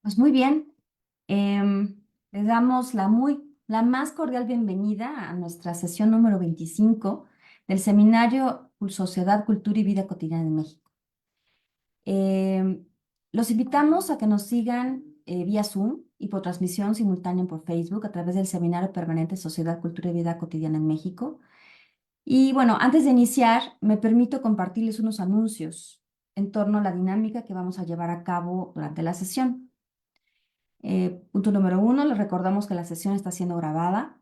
Pues muy bien, les damos la más cordial bienvenida a nuestra sesión número 25 del seminario Sociedad, Cultura y Vida Cotidiana en México. Em, los invitamos a que nos sigan vía Zoom y por transmisión simultánea por Facebook a través del Seminario Permanente Sociedad, Cultura y Vida Cotidiana en México. Y bueno, antes de iniciar, me permito compartirles unos anuncios en torno a la dinámica que vamos a llevar a cabo durante la sesión. Punto número uno, les recordamos que la sesión está siendo grabada,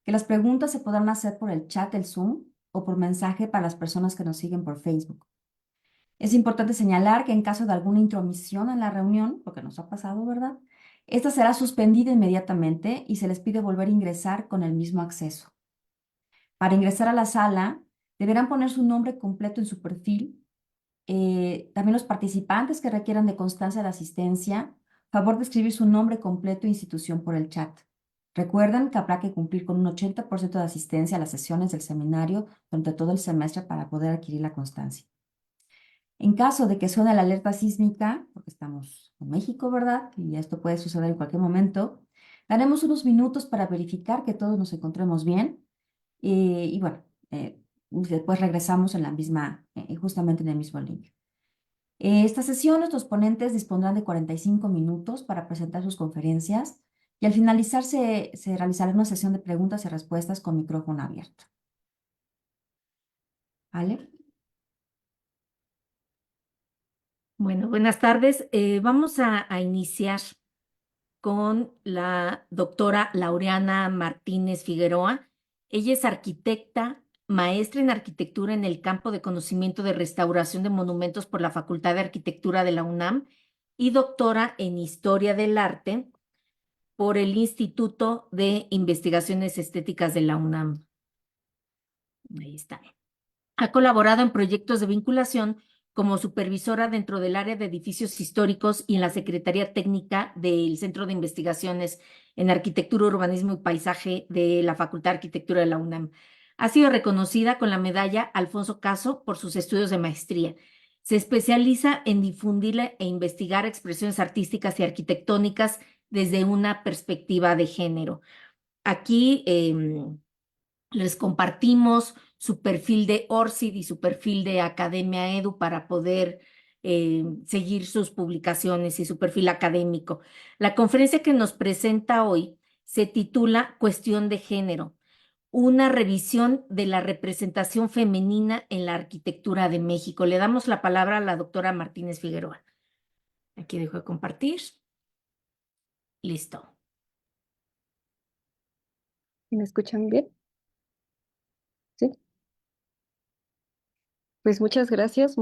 que las preguntas se podrán hacer por el chat del Zoom o por mensaje para las personas que nos siguen por Facebook. Es importante señalar que en caso de alguna intromisión en la reunión, lo que nos ha pasado, ¿verdad? Esta será suspendida inmediatamente y se les pide volver a ingresar con el mismo acceso. Para ingresar a la sala, deberán poner su nombre completo en su perfil. También los participantes que requieran de constancia de asistencia, favor de escribir su nombre completo e institución por el chat. Recuerden que habrá que cumplir con un 80% de asistencia a las sesiones del seminario durante todo el semestre para poder adquirir la constancia. En caso de que suene la alerta sísmica, porque estamos en México, ¿verdad? Y esto puede suceder en cualquier momento, daremos unos minutos para verificar que todos nos encontremos bien. Y bueno, después regresamos en la misma, justamente en el mismo link. Esta sesión, nuestros ponentes dispondrán de 45 minutos para presentar sus conferencias y al finalizar se realizará una sesión de preguntas y respuestas con micrófono abierto. ¿Vale? Bueno, buenas tardes. Vamos a iniciar con la doctora Laureana Martínez Figueroa. Ella es arquitecta, maestra en arquitectura en el campo de conocimiento de restauración de monumentos por la Facultad de Arquitectura de la UNAM y doctora en historia del arte por el Instituto de Investigaciones Estéticas de la UNAM. Ahí está. Ha colaborado en proyectos de vinculación como supervisora dentro del área de edificios históricos y en la Secretaría Técnica del Centro de Investigaciones en Arquitectura, Urbanismo y Paisaje de la Facultad de Arquitectura de la UNAM. Ha sido reconocida con la medalla Alfonso Caso por sus estudios de maestría. Se especializa en difundir e investigar expresiones artísticas y arquitectónicas desde una perspectiva de género. Aquí les compartimos su perfil de ORCID y su perfil de Academia Edu para poder seguir sus publicaciones y su perfil académico. La conferencia que nos presenta hoy se titula Cuestión de Género, una revisión de la representación femenina en la arquitectura de México. Le damos la palabra a la doctora Martínez Figueroa. Aquí dejo de compartir. Listo. ¿Me escuchan bien? Sí. Pues muchas gracias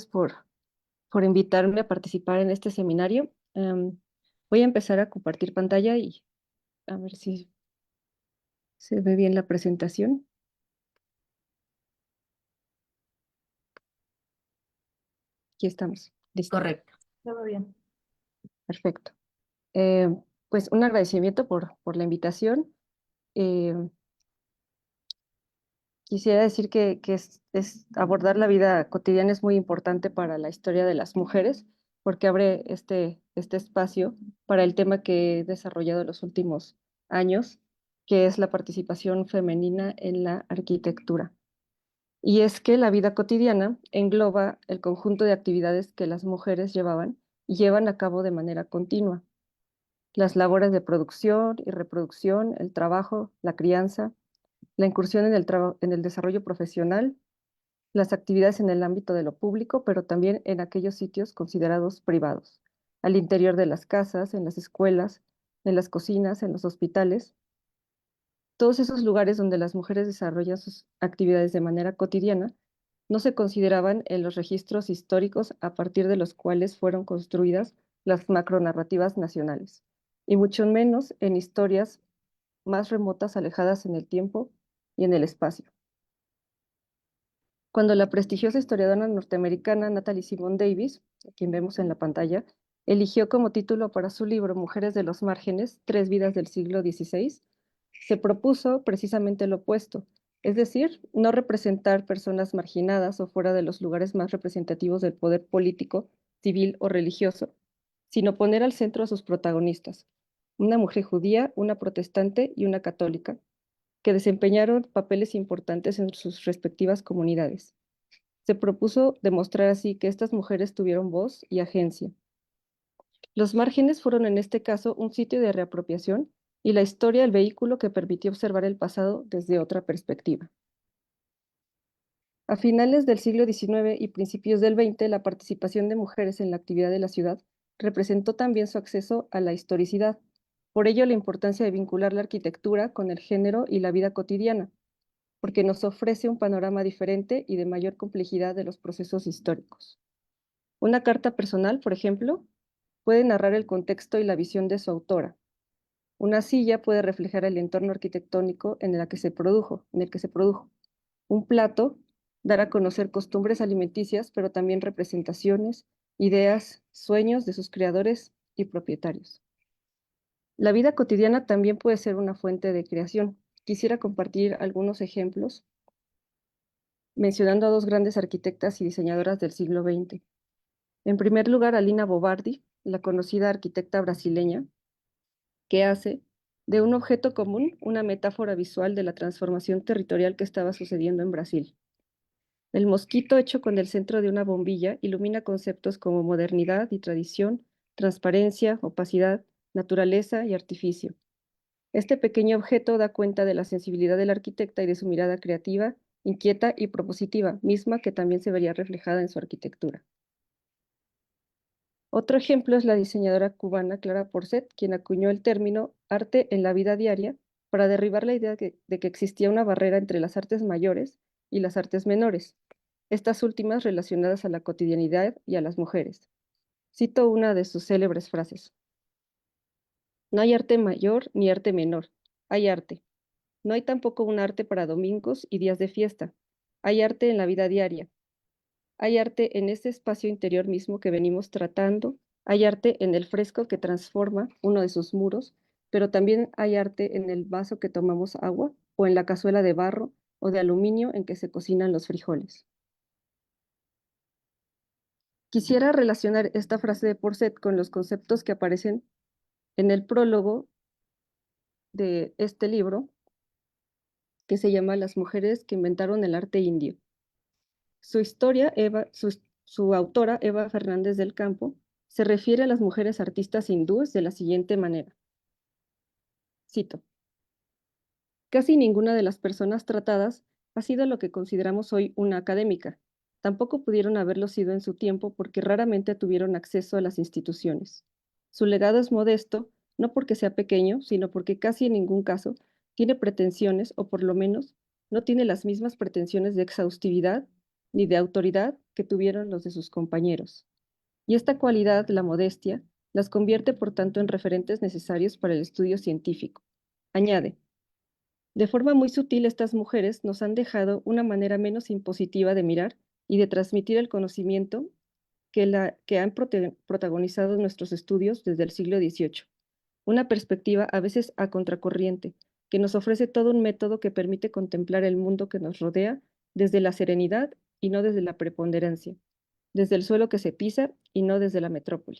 por invitarme a participar en este seminario. Voy a empezar a compartir pantalla y a ver si se ve bien la presentación. Aquí estamos. Listo. Correcto. Todo bien. Perfecto. Eh, pues un agradecimiento por la invitación. Eh, Quisiera decir que abordar la vida cotidiana es muy importante para la historia de las mujeres, porque abre este espacio para el tema que he desarrollado en los últimos años, que es la participación femenina en la arquitectura. Y es que la vida cotidiana engloba el conjunto de actividades que las mujeres llevaban y llevan a cabo de manera continua. Las labores de producción y reproducción, el trabajo, la crianza, la incursión en el desarrollo profesional, las actividades en el ámbito de lo público, pero también en aquellos sitios considerados privados, al interior de las casas, en las escuelas, en las cocinas, en los hospitales, todos esos lugares donde las mujeres desarrollan sus actividades de manera cotidiana, no se consideraban en los registros históricos a partir de los cuales fueron construidas las macronarrativas nacionales, y mucho menos en historias más remotas, alejadas en el tiempo y en el espacio. Cuando la prestigiosa historiadora norteamericana Natalie Simone Davis, a quien vemos en la pantalla, eligió como título para su libro Mujeres de los Márgenes, Tres vidas del siglo XVI, se propuso precisamente lo opuesto, es decir, no representar personas marginadas o fuera de los lugares más representativos del poder político, civil o religioso, sino poner al centro a sus protagonistas, una mujer judía, una protestante y una católica, que desempeñaron papeles importantes en sus respectivas comunidades. Se propuso demostrar así que estas mujeres tuvieron voz y agencia. Los márgenes fueron en este caso un sitio de reapropiación y la historia el vehículo que permitió observar el pasado desde otra perspectiva. A finales del siglo XIX y principios del XX, la participación de mujeres en la actividad de la ciudad representó también su acceso a la historicidad. Por ello, la importancia de vincular la arquitectura con el género y la vida cotidiana, porque nos ofrece un panorama diferente y de mayor complejidad de los procesos históricos. Una carta personal, por ejemplo, puede narrar el contexto y la visión de su autora. Una silla puede reflejar el entorno arquitectónico en el que se produjo. Un plato dar a conocer costumbres alimenticias, pero también representaciones, ideas, sueños de sus creadores y propietarios. La vida cotidiana también puede ser una fuente de creación. Quisiera compartir algunos ejemplos, mencionando a dos grandes arquitectas y diseñadoras del siglo XX. En primer lugar, a Lina Bobardi, la conocida arquitecta brasileña, que hace de un objeto común una metáfora visual de la transformación territorial que estaba sucediendo en Brasil. El mosquito hecho con el centro de una bombilla ilumina conceptos como modernidad y tradición, transparencia, opacidad, naturaleza y artificio. Este pequeño objeto da cuenta de la sensibilidad del arquitecta y de su mirada creativa, inquieta y propositiva, misma que también se vería reflejada en su arquitectura. Otro ejemplo es la diseñadora cubana Clara Porcet, quien acuñó el término arte en la vida diaria para derribar la idea de que existía una barrera entre las artes mayores y las artes menores, estas últimas relacionadas a la cotidianidad y a las mujeres. Cito una de sus célebres frases: "No hay arte mayor ni arte menor, hay arte. No hay tampoco un arte para domingos y días de fiesta. Hay arte en la vida diaria. Hay arte en ese espacio interior mismo que venimos tratando. Hay arte en el fresco que transforma uno de sus muros, pero también hay arte en el vaso que tomamos agua o en la cazuela de barro o de aluminio en que se cocinan los frijoles". Quisiera relacionar esta frase de Porcet con los conceptos que aparecen en el prólogo de este libro, que se llama Las mujeres que inventaron el arte indio. Su autora, Eva Fernández del Campo, se refiere a las mujeres artistas hindúes de la siguiente manera. Cito: "Casi ninguna de las personas tratadas ha sido lo que consideramos hoy una académica. Tampoco pudieron haberlo sido en su tiempo porque raramente tuvieron acceso a las instituciones. Su legado es modesto, no porque sea pequeño, sino porque casi en ningún caso tiene pretensiones, o por lo menos no tiene las mismas pretensiones de exhaustividad ni de autoridad que tuvieron los de sus compañeros. Y esta cualidad, la modestia, las convierte por tanto en referentes necesarios para el estudio científico". Añade: "De forma muy sutil, estas mujeres nos han dejado una manera menos impositiva de mirar y de transmitir el conocimiento que han protagonizado nuestros estudios desde el siglo XVIII. Una perspectiva a veces a contracorriente, que nos ofrece todo un método que permite contemplar el mundo que nos rodea desde la serenidad y no desde la preponderancia, desde el suelo que se pisa y no desde la metrópoli".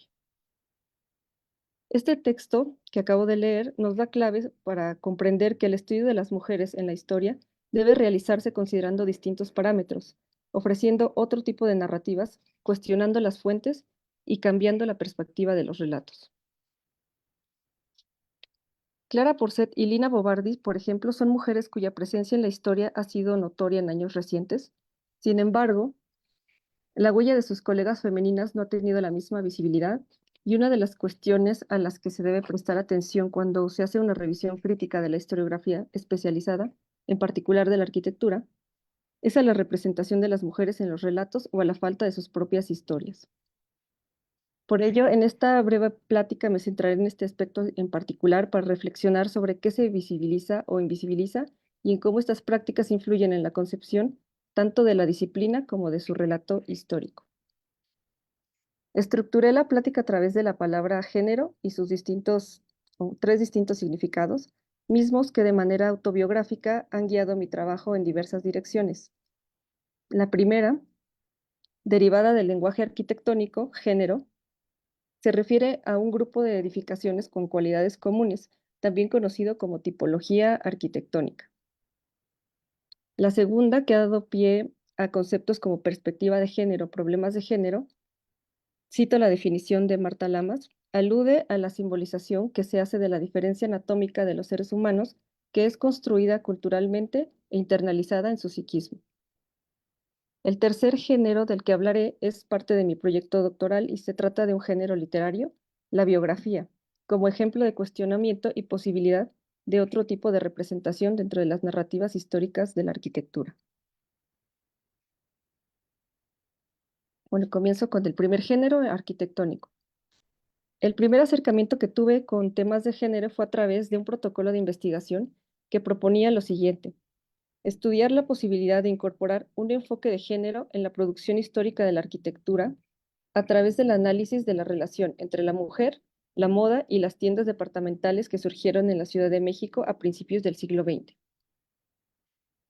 Este texto que acabo de leer nos da claves para comprender que el estudio de las mujeres en la historia debe realizarse considerando distintos parámetros, ofreciendo otro tipo de narrativas, cuestionando las fuentes y cambiando la perspectiva de los relatos. Clara Porcet y Lina Bobardi, por ejemplo, son mujeres cuya presencia en la historia ha sido notoria en años recientes. Sin embargo, la huella de sus colegas femeninas no ha tenido la misma visibilidad, y una de las cuestiones a las que se debe prestar atención cuando se hace una revisión crítica de la historiografía especializada, en particular de la arquitectura, es a la representación de las mujeres en los relatos o a la falta de sus propias historias. Por ello, en esta breve plática me centraré en este aspecto en particular para reflexionar sobre qué se visibiliza o invisibiliza y en cómo estas prácticas influyen en la concepción tanto de la disciplina como de su relato histórico. Estructuré la plática a través de la palabra género y sus tres distintos significados, mismos que de manera autobiográfica han guiado mi trabajo en diversas direcciones. La primera, derivada del lenguaje arquitectónico, género, Se refiere a un grupo de edificaciones con cualidades comunes, también conocido como tipología arquitectónica. La segunda, que ha dado pie a conceptos como perspectiva de género, problemas de género, cito la definición de Marta Lamas, alude a la simbolización que se hace de la diferencia anatómica de los seres humanos, que es construida culturalmente e internalizada en su psiquismo. El tercer género del que hablaré es parte de mi proyecto doctoral y se trata de un género literario, la biografía, como ejemplo de cuestionamiento y posibilidad de otro tipo de representación dentro de las narrativas históricas de la arquitectura. Bueno, comienzo con el primer género arquitectónico. El primer acercamiento que tuve con temas de género fue a través de un protocolo de investigación que proponía lo siguiente: estudiar la posibilidad de incorporar un enfoque de género en la producción histórica de la arquitectura a través del análisis de la relación entre la mujer, la moda y las tiendas departamentales que surgieron en la Ciudad de México a principios del siglo XX.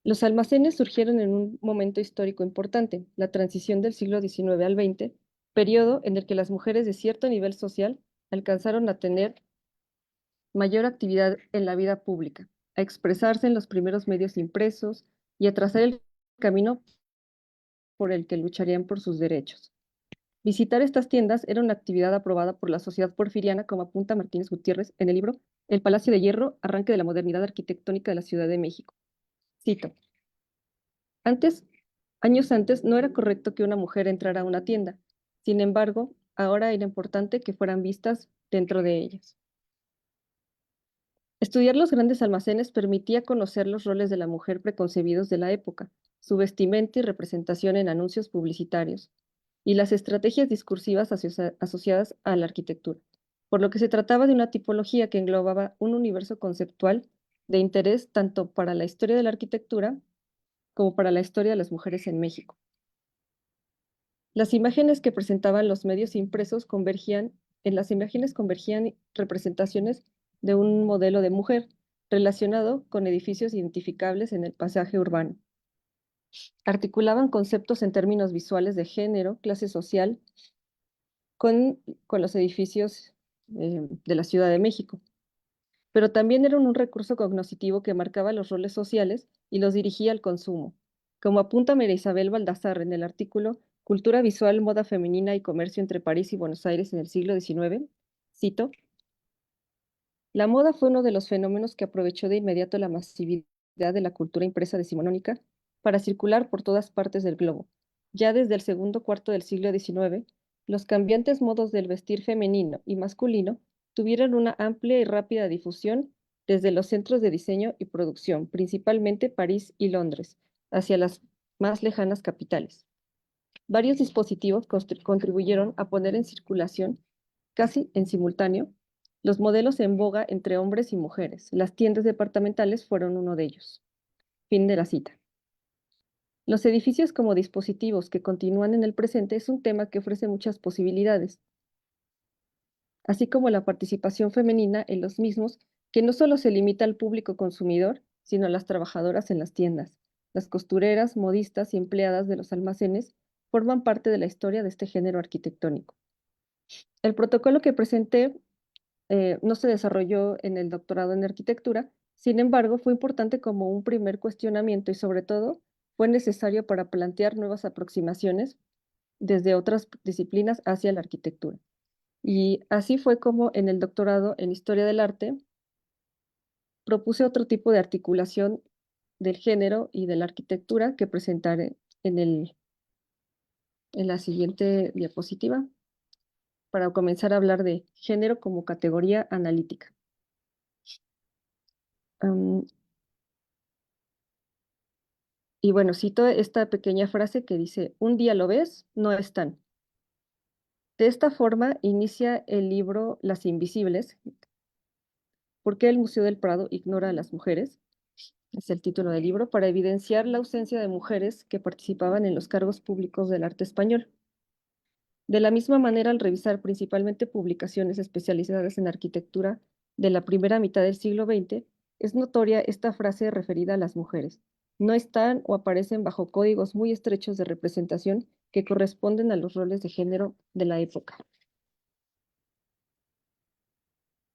Los almacenes surgieron en un momento histórico importante, la transición del siglo XIX al XX, periodo en el que las mujeres de cierto nivel social alcanzaron a tener mayor actividad en la vida pública, a expresarse en los primeros medios impresos y a trazar el camino por el que lucharían por sus derechos. Visitar estas tiendas era una actividad aprobada por la sociedad porfiriana, como apunta Martínez Gutiérrez en el libro El Palacio de Hierro, arranque de la modernidad arquitectónica de la Ciudad de México. Cito: antes, años antes, no era correcto que una mujer entrara a una tienda. Sin embargo, ahora era importante que fueran vistas dentro de ellas. Estudiar los grandes almacenes permitía conocer los roles de la mujer preconcebidos de la época, su vestimenta y representación en anuncios publicitarios, y las estrategias discursivas asociadas a la arquitectura, por lo que se trataba de una tipología que englobaba un universo conceptual de interés tanto para la historia de la arquitectura como para la historia de las mujeres en México. Las imágenes que presentaban los medios impresos en las imágenes convergían representaciones de un modelo de mujer relacionado con edificios identificables en el paisaje urbano. Articulaban conceptos en términos visuales de género, clase social, con los edificios de la Ciudad de México. Pero también eran un recurso cognoscitivo que marcaba los roles sociales y los dirigía al consumo. Como apunta María Isabel Baldassarre en el artículo Cultura visual, moda femenina y comercio entre París y Buenos Aires en el siglo XIX, cito: la moda fue uno de los fenómenos que aprovechó de inmediato la masividad de la cultura impresa decimonónica para circular por todas partes del globo. Ya desde el segundo cuarto del siglo XIX, los cambiantes modos del vestir femenino y masculino tuvieron una amplia y rápida difusión desde los centros de diseño y producción, principalmente París y Londres, hacia las más lejanas capitales. Varios dispositivos contribuyeron a poner en circulación, casi en simultáneo, los modelos en boga entre hombres y mujeres. Las tiendas departamentales fueron uno de ellos. Fin de la cita. Los edificios como dispositivos que continúan en el presente es un tema que ofrece muchas posibilidades, así como la participación femenina en los mismos, que no solo se limita al público consumidor, sino a las trabajadoras en las tiendas. Las costureras, modistas y empleadas de los almacenes forman parte de la historia de este género arquitectónico. El protocolo que presenté no se desarrolló en el doctorado en arquitectura, sin embargo, fue importante como un primer cuestionamiento y sobre todo fue necesario para plantear nuevas aproximaciones desde otras disciplinas hacia la arquitectura. Y así fue como en el doctorado en Historia del Arte propuse otro tipo de articulación del género y de la arquitectura que presentaré en la siguiente diapositiva para comenzar a hablar de género como categoría analítica. Y bueno, cito esta pequeña frase que dice: un día lo ves, no están. De esta forma inicia el libro Las Invisibles. ¿Por qué el Museo del Prado ignora a las mujeres? Es el título del libro, para evidenciar la ausencia de mujeres que participaban en los cargos públicos del arte español. De la misma manera, al revisar principalmente publicaciones especializadas en arquitectura de la primera mitad del siglo XX, es notoria esta frase referida a las mujeres. No están o aparecen bajo códigos muy estrechos de representación que corresponden a los roles de género de la época.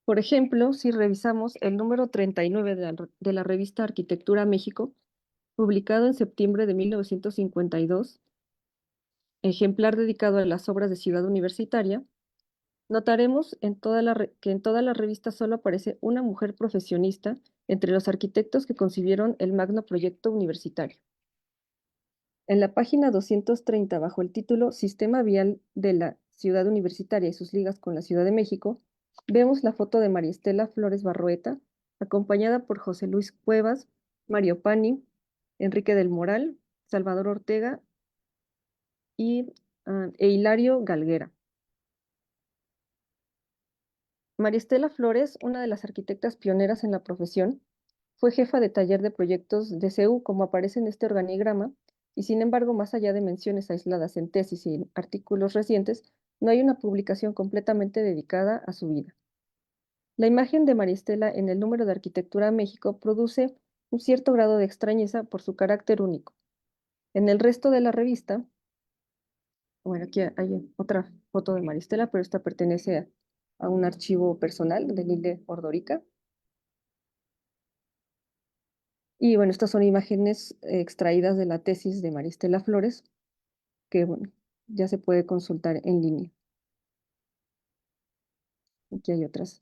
Por ejemplo, si revisamos el número 39 de la revista Arquitectura México, publicado en septiembre de 1952, ejemplar dedicado a las obras de Ciudad Universitaria, notaremos que en toda la revista solo aparece una mujer profesionista entre los arquitectos que concibieron el magno proyecto universitario. En la página 230, bajo el título Sistema Vial de la Ciudad Universitaria y sus ligas con la Ciudad de México, vemos la foto de María Estela Flores Barroeta, acompañada por José Luis Cuevas, Mario Pani, Enrique del Moral, Salvador Ortega e Hilario Galguera. María Estela Flores, una de las arquitectas pioneras en la profesión, fue jefa de taller de proyectos de CEU, como aparece en este organigrama, y sin embargo, más allá de menciones aisladas en tesis y en artículos recientes, no hay una publicación completamente dedicada a su vida. La imagen de María Estela en el número de Arquitectura México produce un cierto grado de extrañeza por su carácter único. En el resto de la revista, bueno, aquí hay otra foto de María Estela, pero esta pertenece a un archivo personal de Lile Ordorica. Y bueno, estas son imágenes extraídas de la tesis de María Estela Flores, que bueno, ya se puede consultar en línea. Aquí hay otras.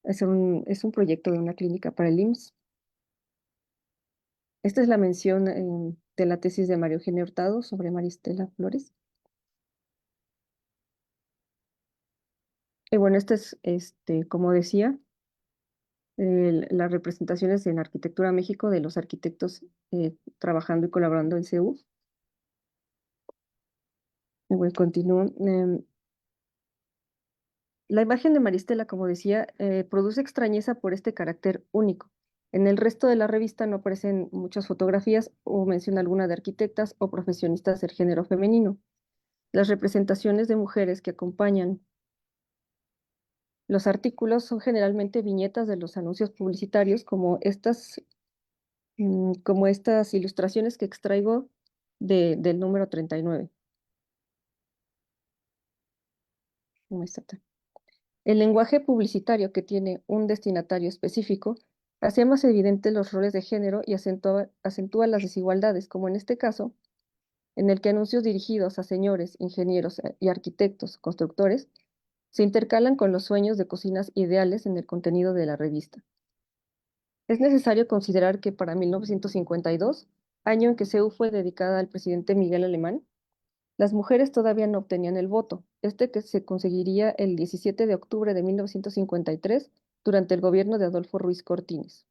Es un proyecto de una clínica para el IMSS. Esta es la mención de la tesis de María Eugenia Hurtado sobre María Estela Flores. Y bueno, esta es, como decía, las representaciones en Arquitectura México de los arquitectos trabajando y colaborando en CEU. Y bueno, continúo. La imagen de María Estela, como decía, produce extrañeza por este carácter único. En el resto de la revista no aparecen muchas fotografías o menciona alguna de arquitectas o profesionistas del género femenino. Las representaciones de mujeres que acompañan los artículos son generalmente viñetas de los anuncios publicitarios, como estas ilustraciones que extraigo del número 39. No está tan- El lenguaje publicitario que tiene un destinatario específico hace más evidentes los roles de género y acentúa las desigualdades, como en este caso, en el que anuncios dirigidos a señores, ingenieros y arquitectos, constructores, se intercalan con los sueños de cocinas ideales en el contenido de la revista. Es necesario considerar que para 1952, año en que CEU fue dedicada al presidente Miguel Alemán, las mujeres todavía no obtenían el voto, que se conseguiría el 17 de octubre de 1953 durante el gobierno de Adolfo Ruiz Cortines.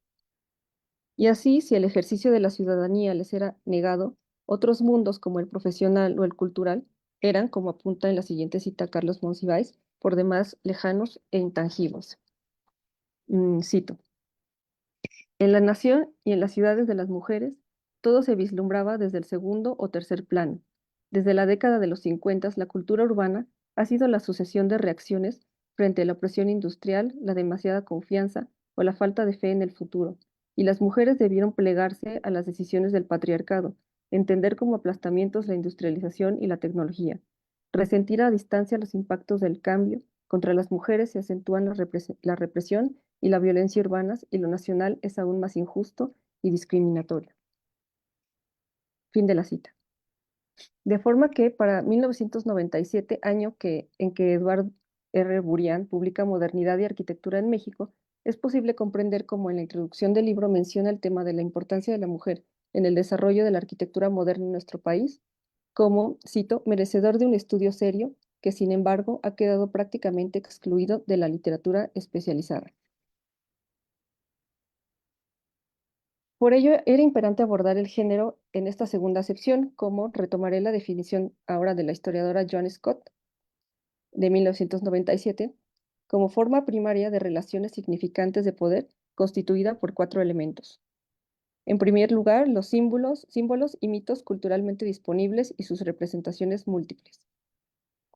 Y así, si el ejercicio de la ciudadanía les era negado, otros mundos como el profesional o el cultural eran, como apunta en la siguiente cita Carlos Monsiváis, por demás lejanos e intangibles. Cito. En la nación y en las ciudades de las mujeres, todo se vislumbraba desde el segundo o tercer plano. Desde la década de los 50, la cultura urbana ha sido la sucesión de reacciones frente a la opresión industrial, la demasiada confianza o la falta de fe en el futuro, y las mujeres debieron plegarse a las decisiones del patriarcado, entender como aplastamientos la industrialización y la tecnología, resentir a distancia los impactos del cambio. Contra las mujeres se acentúan la represión y la violencia urbanas, y lo nacional es aún más injusto y discriminatorio. Fin de la cita. De forma que para 1997, año en que Eduard R. Burian publica Modernidad y Arquitectura en México, es posible comprender cómo en la introducción del libro menciona el tema de la importancia de la mujer en el desarrollo de la arquitectura moderna en nuestro país, como, cito, merecedor de un estudio serio que, sin embargo, ha quedado prácticamente excluido de la literatura especializada. Por ello, era imperante abordar el género en esta segunda acepción, como retomaré la definición ahora de la historiadora Joan Scott de 1997, como forma primaria de relaciones significantes de poder constituida por 4 elementos. En primer lugar, los símbolos y mitos culturalmente disponibles y sus representaciones múltiples.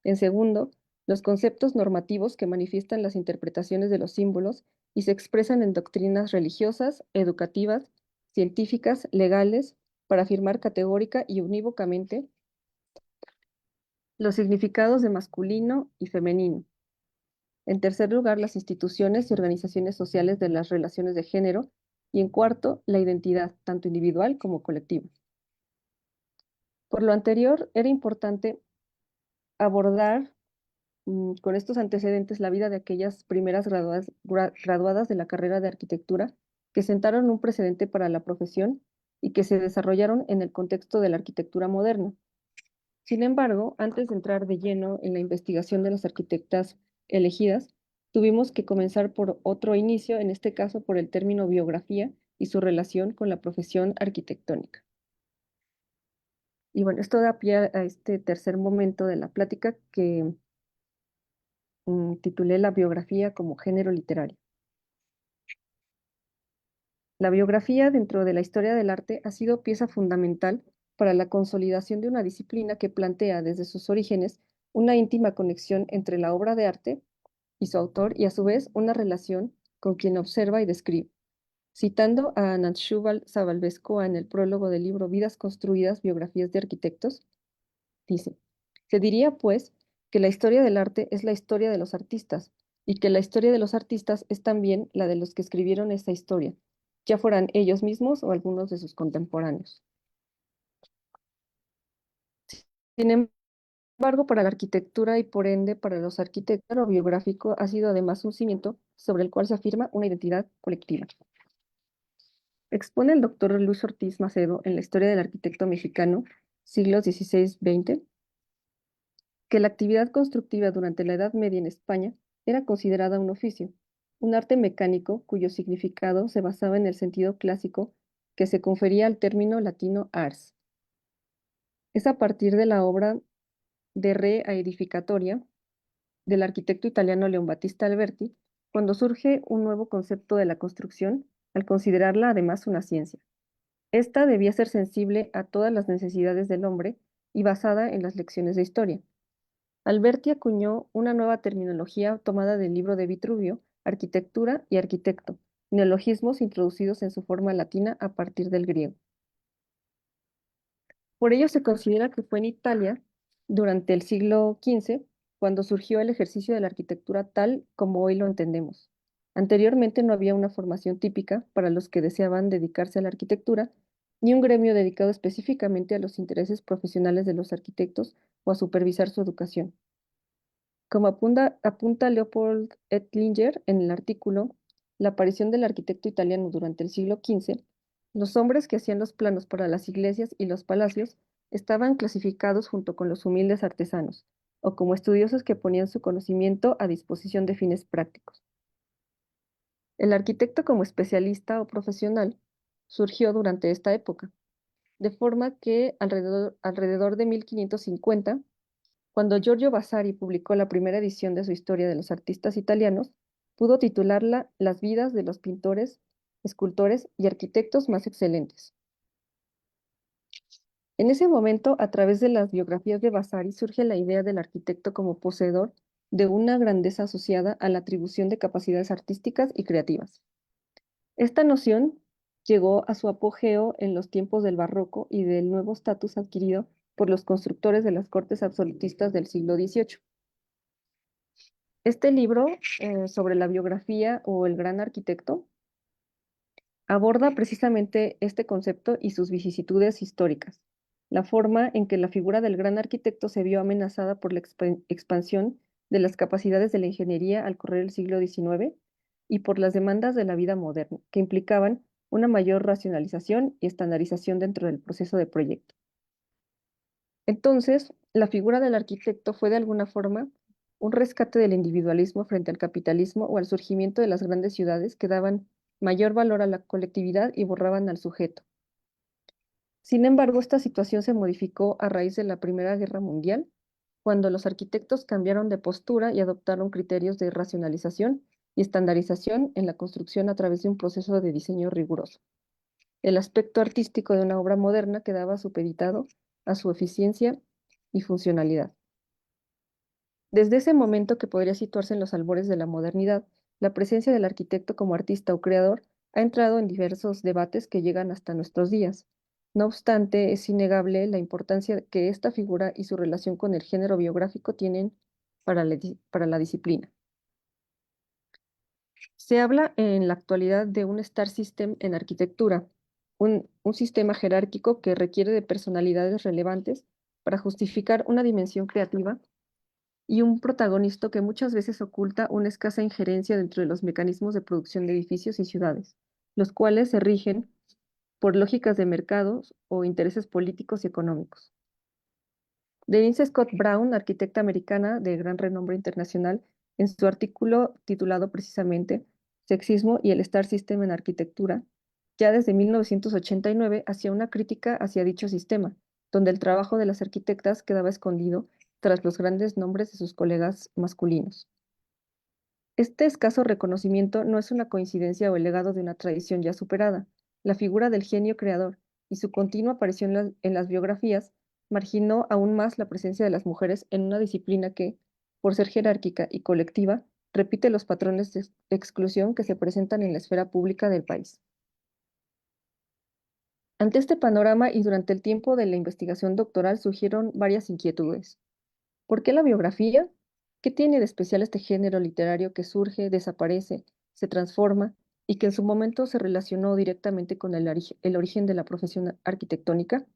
En segundo, los conceptos normativos que manifiestan las interpretaciones de los símbolos y se expresan en doctrinas religiosas, educativas, científicas, legales, para afirmar categórica y unívocamente los significados de masculino y femenino. En tercer lugar, las instituciones y organizaciones sociales de las relaciones de género. Y en cuarto, la identidad, tanto individual como colectiva. Por lo anterior, era importante abordar con estos antecedentes la vida de aquellas primeras graduadas de la carrera de arquitectura que sentaron un precedente para la profesión y que se desarrollaron en el contexto de la arquitectura moderna. Sin embargo, antes de entrar de lleno en la investigación de las arquitectas elegidas, tuvimos que comenzar por otro inicio, en este caso por el término biografía y su relación con la profesión arquitectónica. Y bueno, esto da pie a este tercer momento de la plática que titulé La biografía como género literario. La biografía dentro de la historia del arte ha sido pieza fundamental para la consolidación de una disciplina que plantea desde sus orígenes una íntima conexión entre la obra de arte y su autor y a su vez una relación con quien observa y describe. Citando a Anantxuval Zabalbezkoa en el prólogo del libro Vidas construidas, biografías de arquitectos, dice, se diría pues que la historia del arte es la historia de los artistas y que la historia de los artistas es también la de los que escribieron esa historia, ya fueran ellos mismos o algunos de sus contemporáneos. Sin embargo, para la arquitectura y por ende para los arquitectos, lo biográfico ha sido además un cimiento sobre el cual se afirma una identidad colectiva. Expone el doctor Luis Ortiz Macedo en la historia del arquitecto mexicano, siglos XVI-XX, que la actividad constructiva durante la Edad Media en España era considerada un oficio, un arte mecánico cuyo significado se basaba en el sentido clásico que se confería al término latino ars. Es a partir de la obra de Re Edificatoria del arquitecto italiano Leon Battista Alberti cuando surge un nuevo concepto de la construcción al considerarla además una ciencia. Esta debía ser sensible a todas las necesidades del hombre y basada en las lecciones de historia. Alberti acuñó una nueva terminología tomada del libro de Vitruvio, arquitectura y arquitecto, neologismos introducidos en su forma latina a partir del griego. Por ello se considera que fue en Italia, durante el siglo XV, cuando surgió el ejercicio de la arquitectura tal como hoy lo entendemos. Anteriormente no había una formación típica para los que deseaban dedicarse a la arquitectura, ni un gremio dedicado específicamente a los intereses profesionales de los arquitectos o a supervisar su educación. Como apunta Leopold Ettlinger en el artículo, la aparición del arquitecto italiano durante el siglo XV, los hombres que hacían los planos para las iglesias y los palacios estaban clasificados junto con los humildes artesanos, o como estudiosos que ponían su conocimiento a disposición de fines prácticos. El arquitecto como especialista o profesional surgió durante esta época, de forma que alrededor de 1550, cuando Giorgio Vasari publicó la primera edición de su historia de los artistas italianos, pudo titularla Las vidas de los pintores, escultores y arquitectos más excelentes. En ese momento, a través de las biografías de Vasari, surge la idea del arquitecto como poseedor de una grandeza asociada a la atribución de capacidades artísticas y creativas. Esta noción llegó a su apogeo en los tiempos del barroco y del nuevo estatus adquirido por los constructores de las cortes absolutistas del siglo XVIII. Este libro sobre la biografía o el gran arquitecto aborda precisamente este concepto y sus vicisitudes históricas, la forma en que la figura del gran arquitecto se vio amenazada por la expansión de las capacidades de la ingeniería al correr el siglo XIX y por las demandas de la vida moderna, que implicaban una mayor racionalización y estandarización dentro del proceso de proyecto. Entonces, la figura del arquitecto fue de alguna forma un rescate del individualismo frente al capitalismo o al surgimiento de las grandes ciudades que daban mayor valor a la colectividad y borraban al sujeto. Sin embargo, esta situación se modificó a raíz de la Primera Guerra Mundial, cuando los arquitectos cambiaron de postura y adoptaron criterios de racionalización y estandarización en la construcción a través de un proceso de diseño riguroso. El aspecto artístico de una obra moderna quedaba supeditado a su eficiencia y funcionalidad. Desde ese momento, que podría situarse en los albores de la modernidad, la presencia del arquitecto como artista o creador ha entrado en diversos debates que llegan hasta nuestros días. No obstante, es innegable la importancia que esta figura y su relación con el género biográfico tienen para la disciplina. Se habla en la actualidad de un star system en arquitectura, un sistema jerárquico que requiere de personalidades relevantes para justificar una dimensión creativa y un protagonista que muchas veces oculta una escasa injerencia dentro de los mecanismos de producción de edificios y ciudades, los cuales se rigen por lógicas de mercados o intereses políticos y económicos. Denise Scott Brown, arquitecta americana de gran renombre internacional, en su artículo titulado precisamente Sexismo y el Star System en Arquitectura, ya desde 1989 hacía una crítica hacia dicho sistema, donde el trabajo de las arquitectas quedaba escondido tras los grandes nombres de sus colegas masculinos. Este escaso reconocimiento no es una coincidencia o el legado de una tradición ya superada. La figura del genio creador y su continua aparición en las biografías marginó aún más la presencia de las mujeres en una disciplina que, por ser jerárquica y colectiva, repite los patrones de exclusión que se presentan en la esfera pública del país. Ante este panorama y durante el tiempo de la investigación doctoral surgieron varias inquietudes. ¿Por qué la biografía? ¿Qué tiene de especial este género literario que surge, desaparece, se transforma y que en su momento se relacionó directamente con el origen de la profesión arquitectónica?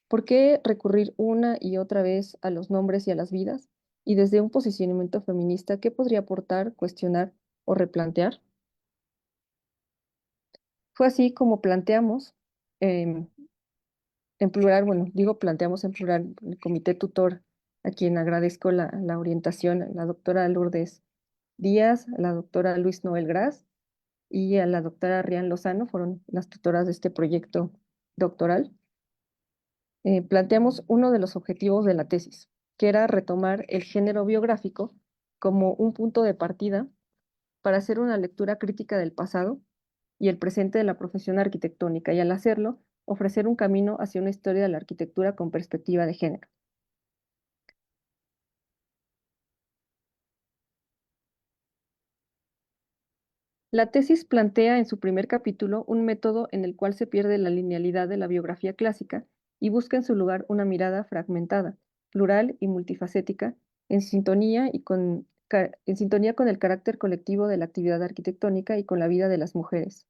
¿Por qué recurrir una y otra vez a los nombres y a las vidas? Y desde un posicionamiento feminista, ¿qué podría aportar, cuestionar o replantear? Fue así como planteamos, em, en plural, bueno, digo planteamos en plural, el comité tutor, a quien agradezco la orientación, la doctora Lourdes Díaz, a la doctora Luis Noel Gras y a la doctora Rian Lozano, fueron las tutoras de este proyecto doctoral. Planteamos uno de los objetivos de la tesis, que era retomar el género biográfico como un punto de partida para hacer una lectura crítica del pasado y el presente de la profesión arquitectónica y al hacerlo, ofrecer un camino hacia una historia de la arquitectura con perspectiva de género. La tesis plantea en su primer capítulo un método en el cual se pierde la linealidad de la biografía clásica y busca en su lugar una mirada fragmentada, plural y multifacética, en sintonía con el carácter colectivo de la actividad arquitectónica y con la vida de las mujeres.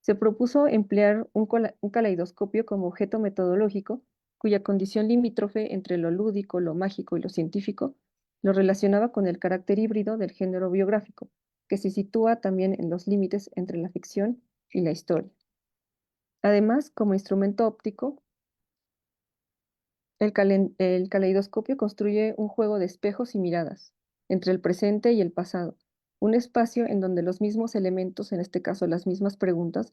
Se propuso emplear un caleidoscopio como objeto metodológico, cuya condición limítrofe entre lo lúdico, lo mágico y lo científico lo relacionaba con el carácter híbrido del género biográfico, que se sitúa también en los límites entre la ficción y la historia. Además, como instrumento óptico, el caleidoscopio construye un juego de espejos y miradas entre el presente y el pasado, un espacio en donde los mismos elementos, en este caso las mismas preguntas,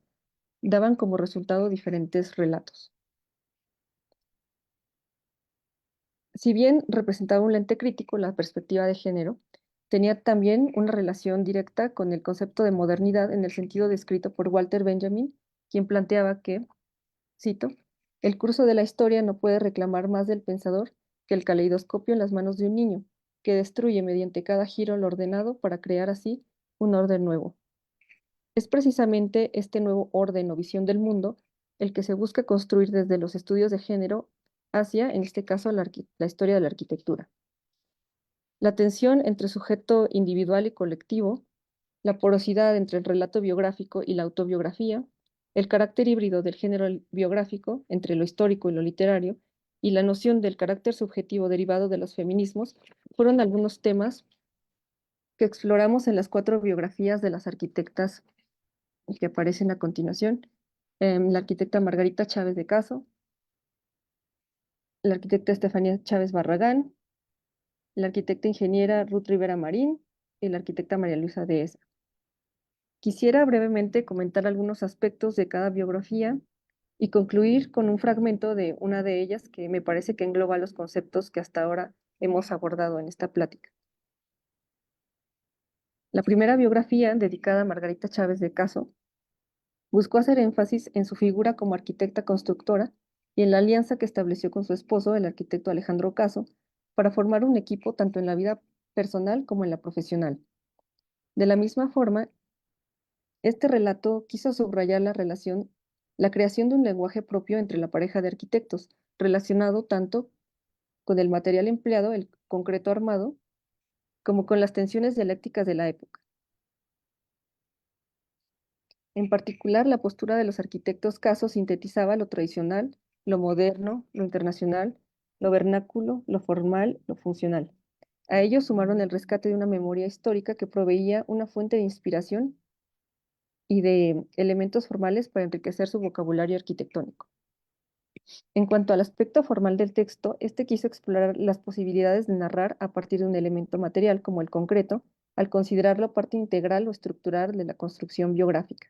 daban como resultado diferentes relatos. Si bien representaba un lente crítico, la perspectiva de género tenía también una relación directa con el concepto de modernidad en el sentido descrito por Walter Benjamin, quien planteaba que, cito, el curso de la historia no puede reclamar más del pensador que el caleidoscopio en las manos de un niño, que destruye mediante cada giro lo ordenado para crear así un orden nuevo. Es precisamente este nuevo orden o visión del mundo el que se busca construir desde los estudios de género hacia, en este caso, la historia de la arquitectura. La tensión entre sujeto individual y colectivo, la porosidad entre el relato biográfico y la autobiografía, el carácter híbrido del género biográfico entre lo histórico y lo literario, y la noción del carácter subjetivo derivado de los feminismos fueron algunos temas que exploramos en las 4 biografías de las arquitectas que aparecen a continuación. La arquitecta Margarita Chávez de Caso, la arquitecta Estefanía Chávez Barragán, la arquitecta ingeniera Ruth Rivera Marín y la arquitecta María Luisa Dehesa. Quisiera brevemente comentar algunos aspectos de cada biografía y concluir con un fragmento de una de ellas que me parece que engloba los conceptos que hasta ahora hemos abordado en esta plática. La primera biografía, dedicada a Margarita Chávez de Caso, buscó hacer énfasis en su figura como arquitecta constructora y en la alianza que estableció con su esposo, el arquitecto Alejandro Caso, para formar un equipo tanto en la vida personal como en la profesional. De la misma forma, este relato quiso subrayar la creación de un lenguaje propio entre la pareja de arquitectos, relacionado tanto con el material empleado, el concreto armado, como con las tensiones dialécticas de la época. En particular, la postura de los arquitectos casos sintetizaba lo tradicional, lo moderno, lo internacional, lo vernáculo, lo formal, lo funcional. A ello sumaron el rescate de una memoria histórica que proveía una fuente de inspiración y de elementos formales para enriquecer su vocabulario arquitectónico. En cuanto al aspecto formal del texto, este quiso explorar las posibilidades de narrar a partir de un elemento material como el concreto, al considerarlo parte integral o estructural de la construcción biográfica.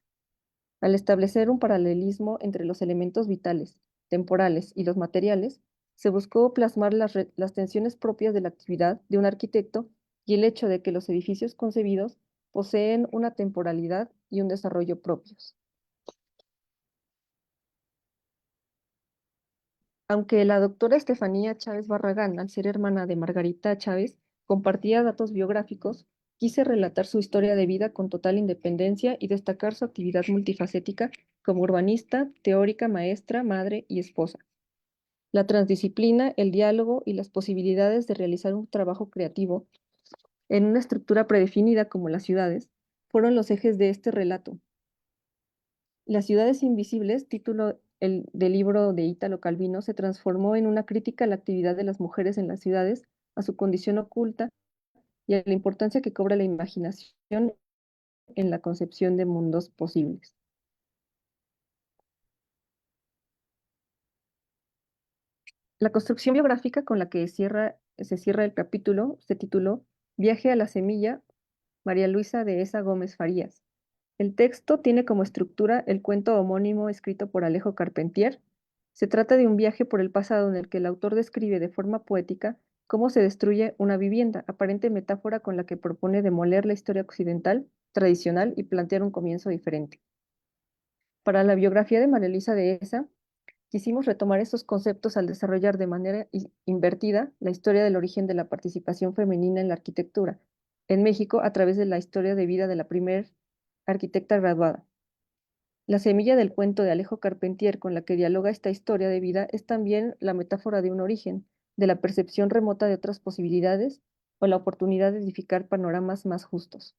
Al establecer un paralelismo entre los elementos vitales, temporales y los materiales, se buscó plasmar las tensiones propias de la actividad de un arquitecto y el hecho de que los edificios concebidos poseen una temporalidad y un desarrollo propios. Aunque la doctora Estefanía Chávez Barragán, al ser hermana de Margarita Chávez, compartía datos biográficos, quise relatar su historia de vida con total independencia y destacar su actividad multifacética como urbanista, teórica, maestra, madre y esposa. La transdisciplina, el diálogo y las posibilidades de realizar un trabajo creativo en una estructura predefinida como las ciudades fueron los ejes de este relato. Las ciudades invisibles, título del libro de Ítalo Calvino, se transformó en una crítica a la actividad de las mujeres en las ciudades, a su condición oculta y a la importancia que cobra la imaginación en la concepción de mundos posibles. La construcción biográfica con la que se cierra el capítulo se tituló Viaje a la Semilla, María Luisa Dehesa Gómez Farías. El texto tiene como estructura el cuento homónimo escrito por Alejo Carpentier. Se trata de un viaje por el pasado en el que el autor describe de forma poética cómo se destruye una vivienda, aparente metáfora con la que propone demoler la historia occidental tradicional y plantear un comienzo diferente. Para la biografía de María Luisa Dehesa, quisimos retomar estos conceptos al desarrollar de manera invertida la historia del origen de la participación femenina en la arquitectura en México a través de la historia de vida de la primera arquitecta graduada. La semilla del cuento de Alejo Carpentier con la que dialoga esta historia de vida es también la metáfora de un origen, de la percepción remota de otras posibilidades o la oportunidad de edificar panoramas más justos.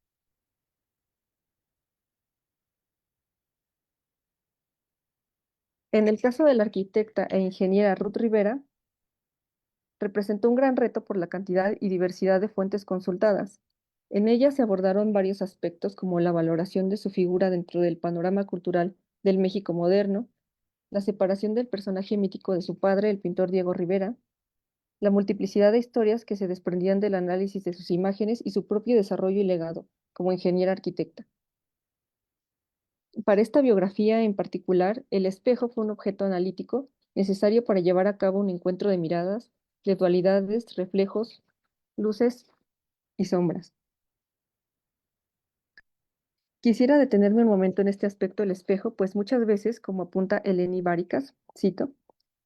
En el caso de la arquitecta e ingeniera Ruth Rivera, representó un gran reto por la cantidad y diversidad de fuentes consultadas. En ella se abordaron varios aspectos como la valoración de su figura dentro del panorama cultural del México moderno, la separación del personaje mítico de su padre, el pintor Diego Rivera, la multiplicidad de historias que se desprendían del análisis de sus imágenes y su propio desarrollo y legado como ingeniera arquitecta. Para esta biografía en particular, el espejo fue un objeto analítico necesario para llevar a cabo un encuentro de miradas, de dualidades, reflejos, luces y sombras. Quisiera detenerme un momento en este aspecto del espejo, pues muchas veces, como apunta Eleni Báricas, cito,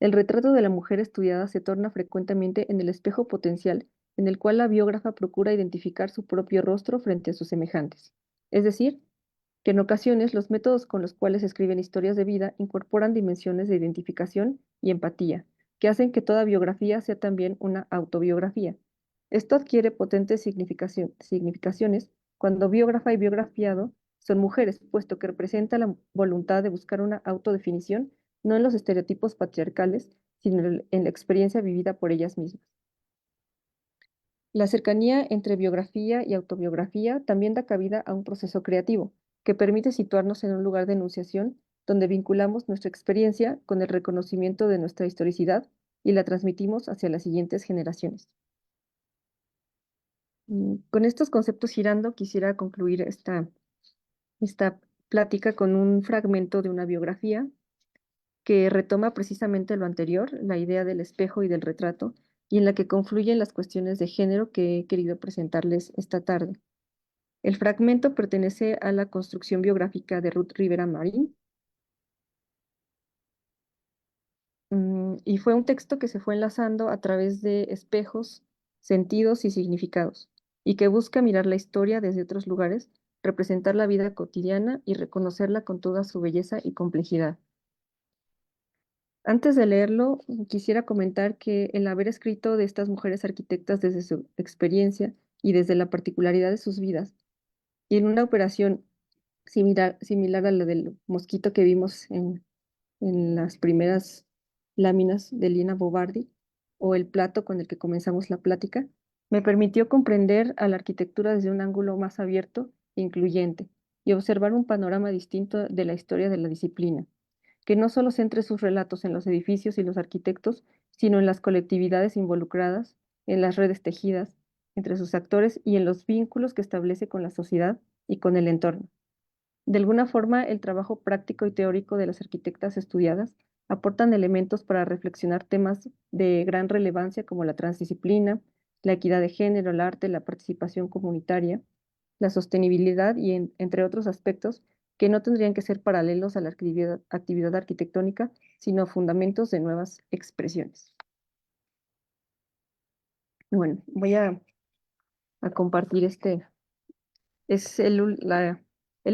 el retrato de la mujer estudiada se torna frecuentemente en el espejo potencial, en el cual la biógrafa procura identificar su propio rostro frente a sus semejantes. Es decir, que en ocasiones los métodos con los cuales se escriben historias de vida incorporan dimensiones de identificación y empatía, que hacen que toda biografía sea también una autobiografía. Esto adquiere potentes significaciones cuando biógrafa y biografiado son mujeres, puesto que representa la voluntad de buscar una autodefinición, no en los estereotipos patriarcales, sino en la experiencia vivida por ellas mismas. La cercanía entre biografía y autobiografía también da cabida a un proceso creativo, que permite situarnos en un lugar de enunciación donde vinculamos nuestra experiencia con el reconocimiento de nuestra historicidad y la transmitimos hacia las siguientes generaciones. Con estos conceptos girando, quisiera concluir esta plática con un fragmento de una biografía que retoma precisamente lo anterior, la idea del espejo y del retrato, y en la que confluyen las cuestiones de género que he querido presentarles esta tarde. El fragmento pertenece a la construcción biográfica de Ruth Rivera Marín, y fue un texto que se fue enlazando a través de espejos, sentidos y significados, y que busca mirar la historia desde otros lugares, representar la vida cotidiana y reconocerla con toda su belleza y complejidad. Antes de leerlo, quisiera comentar que el haber escrito de estas mujeres arquitectas desde su experiencia y desde la particularidad de sus vidas, y en una operación similar a la del mosquito que vimos en las primeras láminas de Lina Bobardi, o el plato con el que comenzamos la plática, me permitió comprender a la arquitectura desde un ángulo más abierto e incluyente y observar un panorama distinto de la historia de la disciplina, que no solo centre sus relatos en los edificios y los arquitectos, sino en las colectividades involucradas, en las redes tejidas entre sus actores y en los vínculos que establece con la sociedad y con el entorno. De alguna forma, el trabajo práctico y teórico de las arquitectas estudiadas aportan elementos para reflexionar temas de gran relevancia como la transdisciplina, la equidad de género, el arte, la participación comunitaria, la sostenibilidad y entre otros aspectos que no tendrían que ser paralelos a la actividad arquitectónica, sino fundamentos de nuevas expresiones. Bueno, voy a compartir es el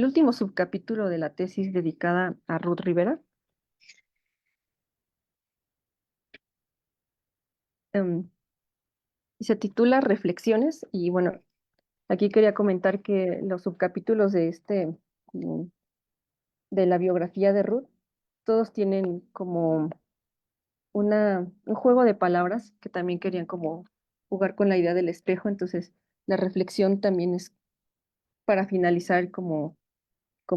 último subcapítulo de la tesis dedicada a Ruth Rivera. em, Se titula Reflexiones y bueno, aquí quería comentar que los subcapítulos mm, de la biografía de Ruth, todos tienen como un juego de palabras que también querían como jugar con la idea del espejo, entonces la reflexión también es para finalizar como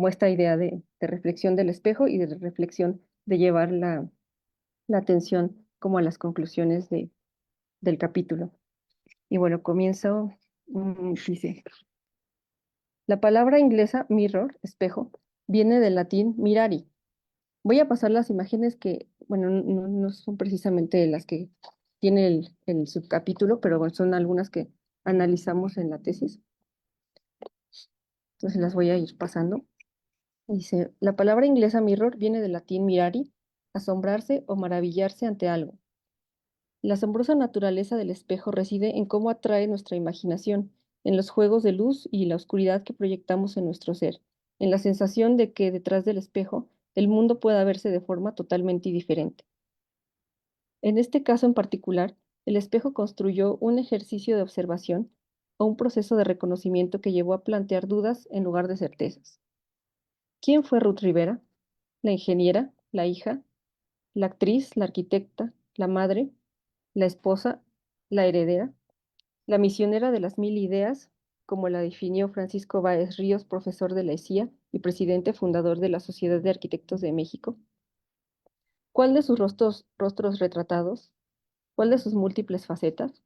esta idea de reflexión del espejo y de reflexión de llevar la atención como a las conclusiones del capítulo. Y bueno, comienzo, dice, la palabra inglesa mirror, espejo, viene del latín mirari. Voy a pasar las imágenes que, bueno, no son precisamente las que tiene el subcapítulo, pero bueno, son algunas que analizamos en la tesis. Entonces las voy a ir pasando. Dice, la palabra inglesa mirror viene del latín mirari, asombrarse o maravillarse ante algo. La asombrosa naturaleza del espejo reside en cómo atrae nuestra imaginación, en los juegos de luz y la oscuridad que proyectamos en nuestro ser, en la sensación de que detrás del espejo el mundo pueda verse de forma totalmente diferente. En este caso en particular, el espejo construyó un ejercicio de observación o un proceso de reconocimiento que llevó a plantear dudas en lugar de certezas. ¿Quién fue Ruth Rivera? ¿La ingeniera? ¿La hija? ¿La actriz? ¿La arquitecta? ¿La madre? ¿La esposa? ¿La heredera? La misionera de las mil ideas, como la definió Francisco Báez Ríos, profesor de la ESIA y presidente fundador de la Sociedad de Arquitectos de México. ¿Cuál de sus rostros retratados? ¿Cuál de sus múltiples facetas?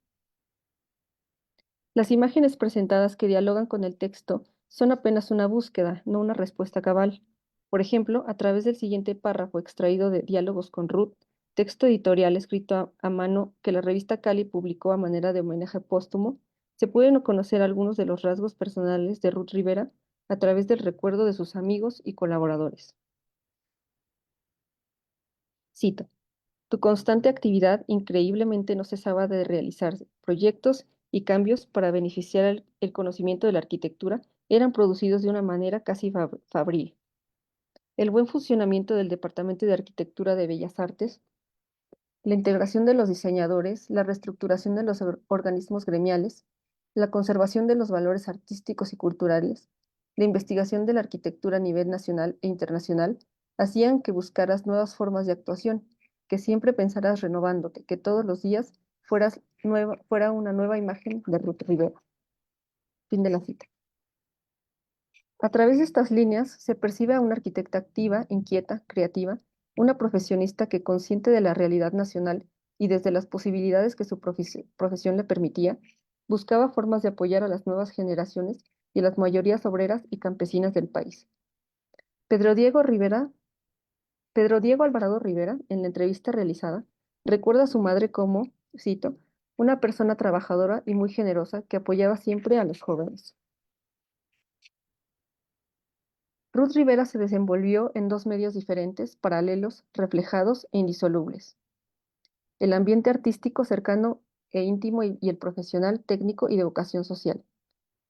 Las imágenes presentadas que dialogan con el texto son apenas una búsqueda, no una respuesta cabal. Por ejemplo, a través del siguiente párrafo extraído de Diálogos con Ruth, texto editorial escrito a mano que la revista Cali publicó a manera de homenaje póstumo, se pueden conocer algunos de los rasgos personales de Ruth Rivera a través del recuerdo de sus amigos y colaboradores. Cito. Tu constante actividad increíblemente no cesaba de realizar proyectos y cambios para beneficiar el conocimiento de la arquitectura eran producidos de una manera casi fabril. El buen funcionamiento del Departamento de Arquitectura de Bellas Artes, la integración de los diseñadores, la reestructuración de los organismos gremiales, la conservación de los valores artísticos y culturales, la investigación de la arquitectura a nivel nacional e internacional, hacían que buscaras nuevas formas de actuación, que siempre pensaras renovándote, que todos los días fuera una nueva imagen de Ruth Rivera. Fin de la cita. A través de estas líneas se percibe a una arquitecta activa, inquieta, creativa, una profesionista que, consciente de la realidad nacional y desde las posibilidades que su profesión le permitía, buscaba formas de apoyar a las nuevas generaciones y a las mayorías obreras y campesinas del país. Pedro Diego Alvarado Rivera, en la entrevista realizada, recuerda a su madre como, cito, una persona trabajadora y muy generosa que apoyaba siempre a los jóvenes. Ruth Rivera se desenvolvió en dos medios diferentes, paralelos, reflejados e indisolubles. El ambiente artístico cercano e íntimo y el profesional, técnico y de vocación social.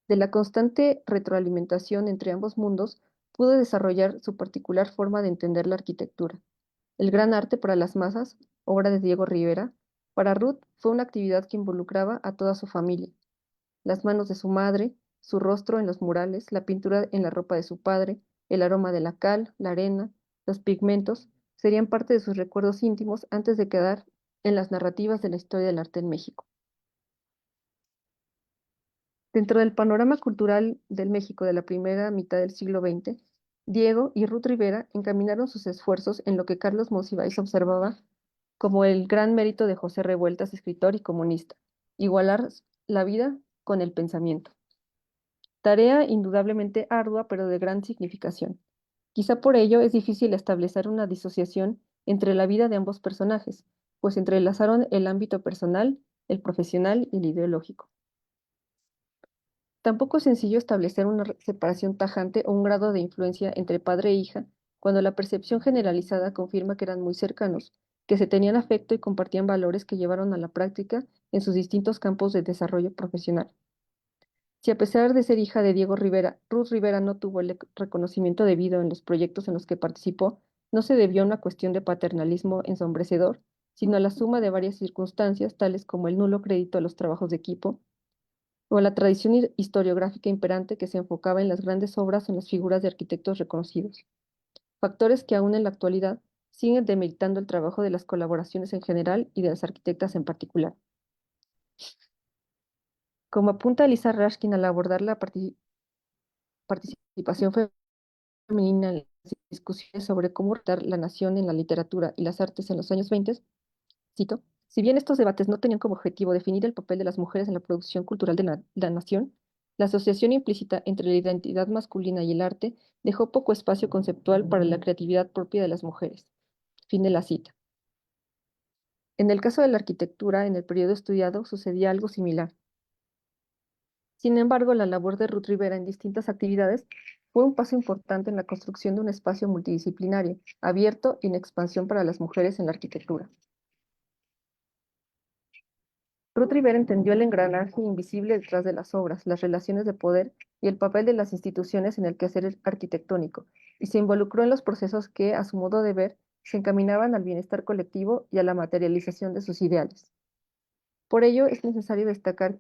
De la constante retroalimentación entre ambos mundos, pudo desarrollar su particular forma de entender la arquitectura. El gran arte para las masas, obra de Diego Rivera, para Ruth fue una actividad que involucraba a toda su familia. Las manos de su madre, su rostro en los murales, la pintura en la ropa de su padre, el aroma de la cal, la arena, los pigmentos, serían parte de sus recuerdos íntimos antes de quedar en las narrativas de la historia del arte en México. Dentro del panorama cultural del México de la primera mitad del siglo XX, Diego y Ruth Rivera encaminaron sus esfuerzos en lo que Carlos Monsiváis observaba como el gran mérito de José Revueltas, escritor y comunista: igualar la vida con el pensamiento. Tarea indudablemente ardua, pero de gran significación. Quizá por ello es difícil establecer una disociación entre la vida de ambos personajes, pues entrelazaron el ámbito personal, el profesional y el ideológico. Tampoco es sencillo establecer una separación tajante o un grado de influencia entre padre e hija, cuando la percepción generalizada confirma que eran muy cercanos, que se tenían afecto y compartían valores que llevaron a la práctica en sus distintos campos de desarrollo profesional. Si a pesar de ser hija de Diego Rivera, Ruth Rivera no tuvo el reconocimiento debido en los proyectos en los que participó, no se debió a una cuestión de paternalismo ensombrecedor, sino a la suma de varias circunstancias, tales como el nulo crédito a los trabajos de equipo, o a la tradición historiográfica imperante que se enfocaba en las grandes obras o en las figuras de arquitectos reconocidos. Factores que aún en la actualidad siguen demeritando el trabajo de las colaboraciones en general y de las arquitectas en particular. Como apunta Elisa Rashkin al abordar la participación femenina en las discusiones sobre cómo tratar la nación en la literatura y las artes en los años 20, cito: si bien estos debates no tenían como objetivo definir el papel de las mujeres en la producción cultural de la nación, la asociación implícita entre la identidad masculina y el arte dejó poco espacio conceptual para la creatividad propia de las mujeres. Fin de la cita. En el caso de la arquitectura, en el periodo estudiado sucedía algo similar. Sin embargo, la labor de Ruth Rivera en distintas actividades fue un paso importante en la construcción de un espacio multidisciplinario, abierto y en expansión para las mujeres en la arquitectura. Ruth Rivera entendió el engranaje invisible detrás de las obras, las relaciones de poder y el papel de las instituciones en el quehacer arquitectónico, y se involucró en los procesos que, a su modo de ver, se encaminaban al bienestar colectivo y a la materialización de sus ideales. Por ello, es necesario destacar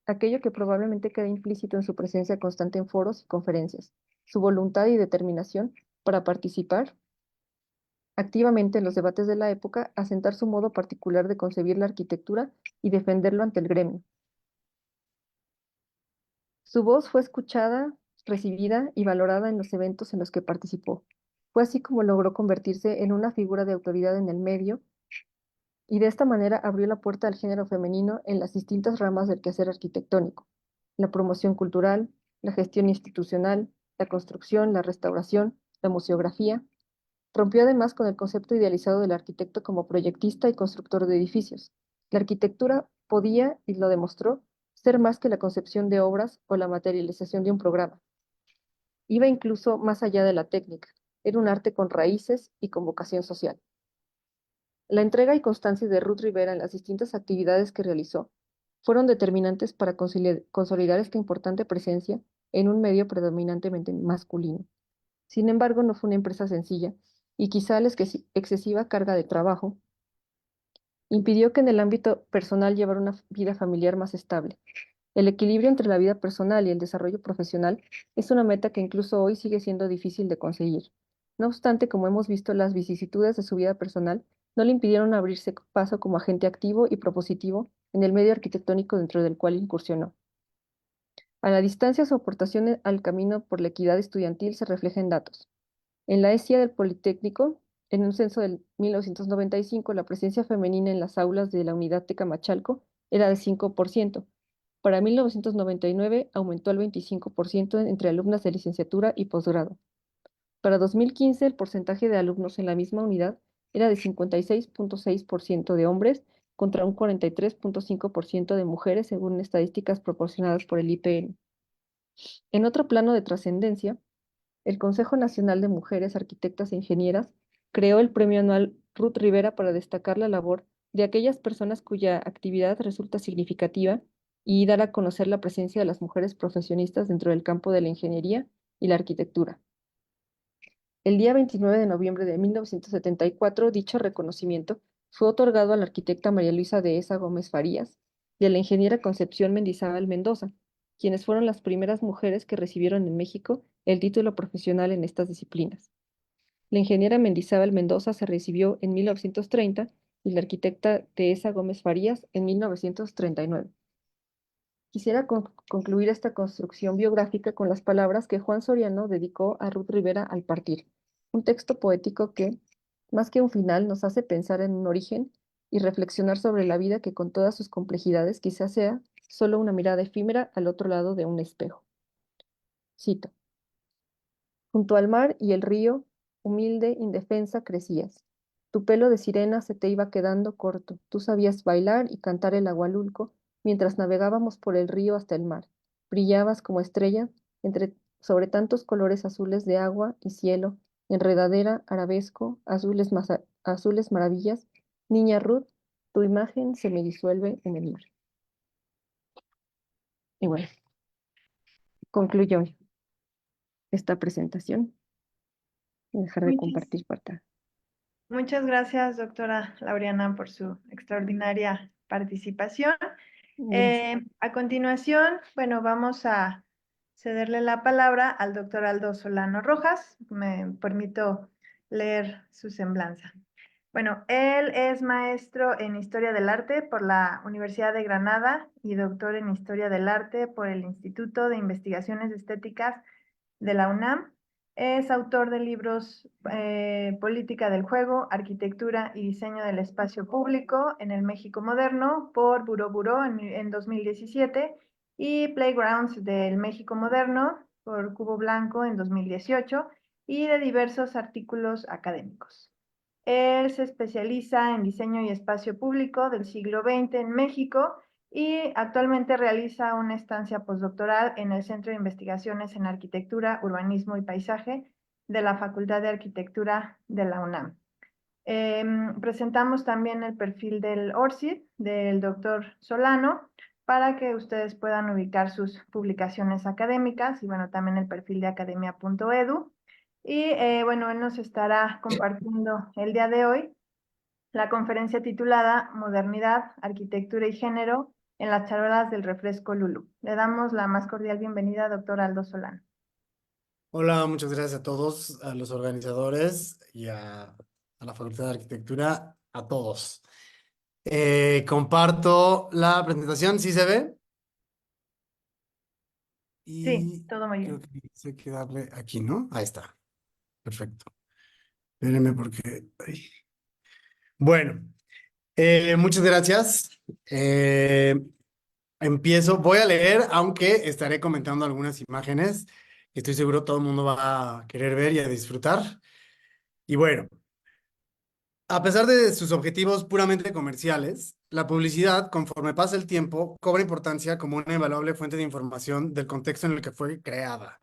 aquello que probablemente queda implícito en su presencia constante en foros y conferencias: su voluntad y determinación para participar activamente en los debates de la época, asentar su modo particular de concebir la arquitectura y defenderlo ante el gremio. Su voz fue escuchada, recibida y valorada en los eventos en los que participó. Fue así como logró convertirse en una figura de autoridad en el medio, y de esta manera abrió la puerta al género femenino en las distintas ramas del quehacer arquitectónico: la promoción cultural, la gestión institucional, la construcción, la restauración, la museografía. Rompió además con el concepto idealizado del arquitecto como proyectista y constructor de edificios. La arquitectura podía, y lo demostró, ser más que la concepción de obras o la materialización de un programa. Iba incluso más allá de la técnica. Era un arte con raíces y con vocación social. La entrega y constancia de Ruth Rivera en las distintas actividades que realizó fueron determinantes para consolidar esta importante presencia en un medio predominantemente masculino. Sin embargo, no fue una empresa sencilla, y quizá la excesiva carga de trabajo impidió que en el ámbito personal llevara una vida familiar más estable. El equilibrio entre la vida personal y el desarrollo profesional es una meta que incluso hoy sigue siendo difícil de conseguir. No obstante, como hemos visto, las vicisitudes de su vida personal no le impidieron abrirse paso como agente activo y propositivo en el medio arquitectónico dentro del cual incursionó. A la distancia, su aportación al camino por la equidad estudiantil se refleja en datos. En la ESIA del Politécnico, en un censo del 1995, la presencia femenina en las aulas de la unidad Tecamachalco era de 5%. Para 1999 aumentó al 25% entre alumnas de licenciatura y posgrado. Para 2015, el porcentaje de alumnos en la misma unidad era de 56.6% de hombres contra un 43.5% de mujeres, según estadísticas proporcionadas por el IPN. En otro plano de trascendencia, el Consejo Nacional de Mujeres Arquitectas e Ingenieras creó el premio anual Ruth Rivera para destacar la labor de aquellas personas cuya actividad resulta significativa y dar a conocer la presencia de las mujeres profesionistas dentro del campo de la ingeniería y la arquitectura. El día 29 de noviembre de 1974, dicho reconocimiento fue otorgado a la arquitecta María Luisa Dehesa Gómez Farías y a la ingeniera Concepción Mendizábal Mendoza, quienes fueron las primeras mujeres que recibieron en México el título profesional en estas disciplinas. La ingeniera Mendizábal Mendoza se recibió en 1930 y la arquitecta Teresa Gómez Farías en 1939. Quisiera concluir esta construcción biográfica con las palabras que Juan Soriano dedicó a Ruth Rivera al partir, un texto poético que, más que un final, nos hace pensar en un origen y reflexionar sobre la vida que con todas sus complejidades quizás sea solo una mirada efímera al otro lado de un espejo. Cito: junto al mar y el río, humilde, indefensa, crecías. Tu pelo de sirena se te iba quedando corto. Tú sabías bailar y cantar el agualulco mientras navegábamos por el río hasta el mar. Brillabas como estrella sobre tantos colores azules de agua y cielo, enredadera, arabesco, azules maravillas. Niña Ruth, tu imagen se me disuelve en el mar. Y bueno, concluyo esta presentación y dejar de Muchas, compartir pantalla. muchas gracias, doctora Laureana, por su extraordinaria participación. A continuación, bueno, vamos a cederle la palabra al doctor Aldo Solano Rojas. Me permito leer su semblanza. Bueno, él es maestro en Historia del Arte por la Universidad de Granada y doctor en Historia del Arte por el Instituto de Investigaciones Estéticas de la UNAM. Es autor de libros Política del Juego, Arquitectura y Diseño del Espacio Público en el México Moderno por Buró Buró en 2017 y Playgrounds del México Moderno por Cubo Blanco en 2018 y de diversos artículos académicos. Él se especializa en diseño y espacio público del siglo XX en México y actualmente realiza una estancia postdoctoral en el Centro de Investigaciones en Arquitectura, Urbanismo y Paisaje de la Facultad de Arquitectura de la UNAM. Presentamos también el perfil del ORCID, del doctor Solano, para que ustedes puedan ubicar sus publicaciones académicas y bueno, también el perfil de academia.edu. Y bueno, él nos estará compartiendo el día de hoy la conferencia titulada Modernidad, Arquitectura y Género en las charolas del refresco Lulú. Le damos la más cordial bienvenida, doctor Aldo Solano. Hola, muchas gracias a todos, a los organizadores y a la Facultad de Arquitectura, a todos. Comparto la presentación, ¿sí se ve? Sí, Y todo muy creo bien. que hay que darle aquí, ¿no? Ahí está, perfecto. Espérenme porque... ay. Bueno, muchas gracias. Empiezo, voy a leer, aunque estaré comentando algunas imágenes que estoy seguro todo el mundo va a querer ver y a disfrutar. Y bueno. A pesar de sus objetivos puramente comerciales, la publicidad, conforme pasa el tiempo, cobra importancia como una invaluable fuente de información del contexto en el que fue creada,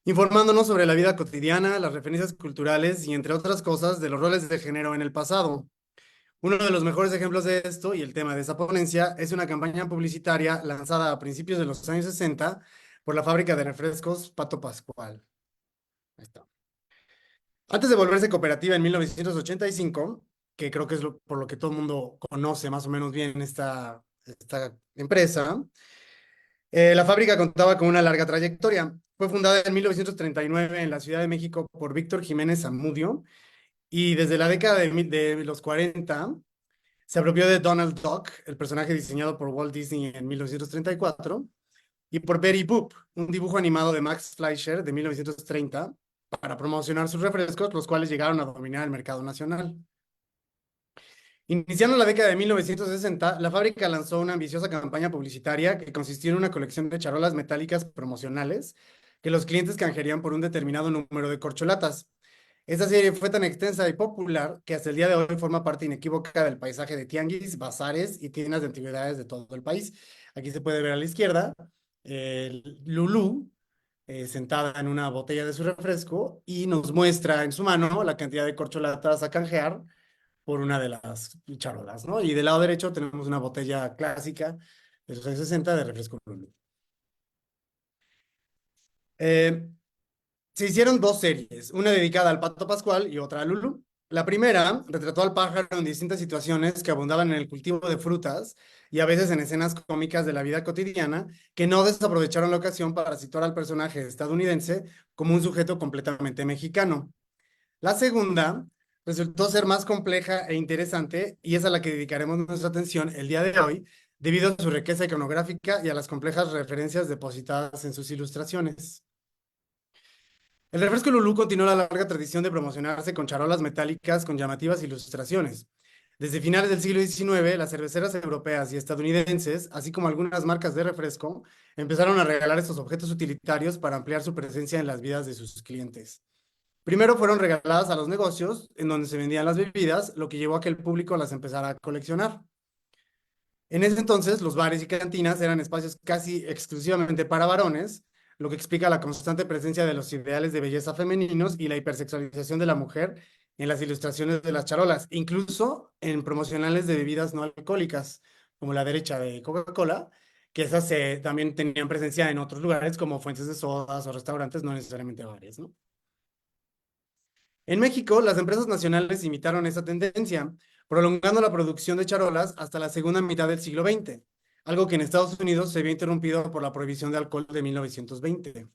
informándonos sobre la vida cotidiana, las referencias culturales y, entre otras cosas, de los roles de género en el pasado. Uno de los mejores ejemplos de esto, y el tema de esa ponencia, es una campaña publicitaria lanzada a principios de los años 60 por la fábrica de refrescos Pato Pascual. Ahí está. Antes de volverse cooperativa en 1985, que creo que es por lo que todo el mundo conoce más o menos bien esta empresa, la fábrica contaba con una larga trayectoria. Fue fundada en 1939 en la Ciudad de México por Víctor Jiménez Zamudio y desde la década de los 40 se apropió de Donald Duck, el personaje diseñado por Walt Disney en 1934, y por Betty Boop, un dibujo animado de Max Fleischer de 1930, para promocionar sus refrescos, los cuales llegaron a dominar el mercado nacional. Iniciando la década de 1960, la fábrica lanzó una ambiciosa campaña publicitaria que consistió en una colección de charolas metálicas promocionales que los clientes canjearían por un determinado número de corcholatas. Esta serie fue tan extensa y popular que hasta el día de hoy forma parte inequívoca del paisaje de tianguis, bazares y tiendas de antigüedades de todo el país. Aquí se puede ver a la izquierda Lulú, sentada en una botella de su refresco y nos muestra en su mano la cantidad de corcholatas a canjear por una de las charolas, ¿no? Y del lado derecho tenemos una botella clásica de los años 60 de refresco Lulú. Se hicieron dos series, una dedicada al Pato Pascual y otra a Lulú. La primera retrató al pájaro en distintas situaciones que abundaban en el cultivo de frutas y a veces en escenas cómicas de la vida cotidiana que no desaprovecharon la ocasión para situar al personaje estadounidense como un sujeto completamente mexicano. La segunda resultó ser más compleja e interesante y es a la que dedicaremos nuestra atención el día de hoy, debido a su riqueza iconográfica y a las complejas referencias depositadas en sus ilustraciones. El refresco Lulú continuó la larga tradición de promocionarse con charolas metálicas con llamativas ilustraciones. Desde finales del siglo XIX, las cerveceras europeas y estadounidenses, así como algunas marcas de refresco, empezaron a regalar estos objetos utilitarios para ampliar su presencia en las vidas de sus clientes. Primero fueron regaladas a los negocios en donde se vendían las bebidas, lo que llevó a que el público las empezara a coleccionar. En ese entonces, los bares y cantinas eran espacios casi exclusivamente para varones, lo que explica la constante presencia de los ideales de belleza femeninos y la hipersexualización de la mujer en las ilustraciones de las charolas, incluso en promocionales de bebidas no alcohólicas, como la derecha de Coca-Cola, que esas también tenían presencia en otros lugares como fuentes de sodas o restaurantes, no necesariamente bares, ¿no? En México, las empresas nacionales imitaron esa tendencia, prolongando la producción de charolas hasta la segunda mitad del siglo XX, algo que en Estados Unidos se vio interrumpido por la prohibición de alcohol de 1920.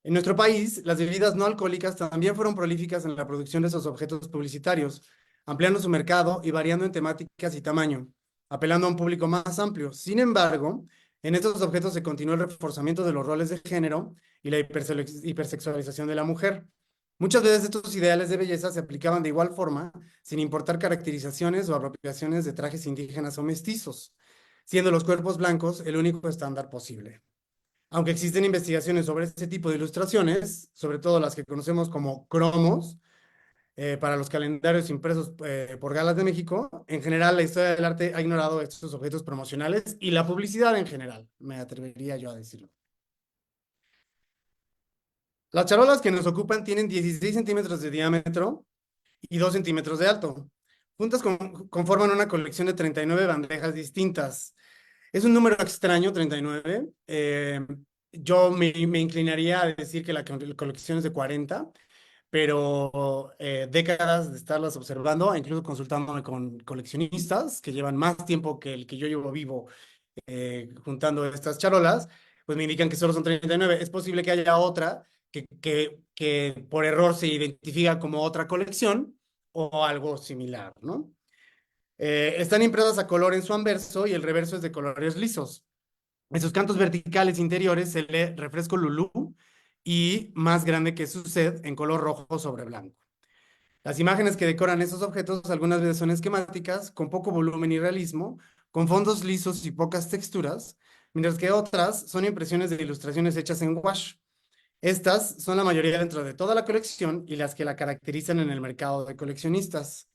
En nuestro país, las bebidas no alcohólicas también fueron prolíficas en la producción de esos objetos publicitarios, ampliando su mercado y variando en temáticas y tamaño, apelando a un público más amplio. Sin embargo, en estos objetos se continuó el reforzamiento de los roles de género y la hipersexualización de la mujer. Muchas veces estos ideales de belleza se aplicaban de igual forma, sin importar caracterizaciones o apropiaciones de trajes indígenas o mestizos, siendo los cuerpos blancos el único estándar posible. Aunque existen investigaciones sobre este tipo de ilustraciones, sobre todo las que conocemos como cromos, para los calendarios impresos por Galas de México, en general la historia del arte ha ignorado estos objetos promocionales y la publicidad en general, me atrevería yo a decirlo. Las charolas que nos ocupan tienen 16 centímetros de diámetro y 2 centímetros de alto. Juntas conforman una colección de 39 bandejas distintas. Es un número extraño, 39. Yo me inclinaría a decir que la colección es de 40, pero décadas de estarlas observando, incluso consultándome con coleccionistas que llevan más tiempo que el que yo llevo vivo juntando estas charolas, pues me indican que solo son 39. Es posible que haya otra que por error se identifica como otra colección o algo similar, ¿no? Están impresas a color en su anverso y el reverso es de colores lisos. En sus cantos verticales interiores se lee refresco Lulú y más grande que su sed en color rojo sobre blanco. Las imágenes que decoran esos objetos algunas veces son esquemáticas, con poco volumen y realismo, con fondos lisos y pocas texturas, mientras que otras son impresiones de ilustraciones hechas en wash. Estas son la mayoría dentro de toda la colección y las que la caracterizan en el mercado de coleccionistas.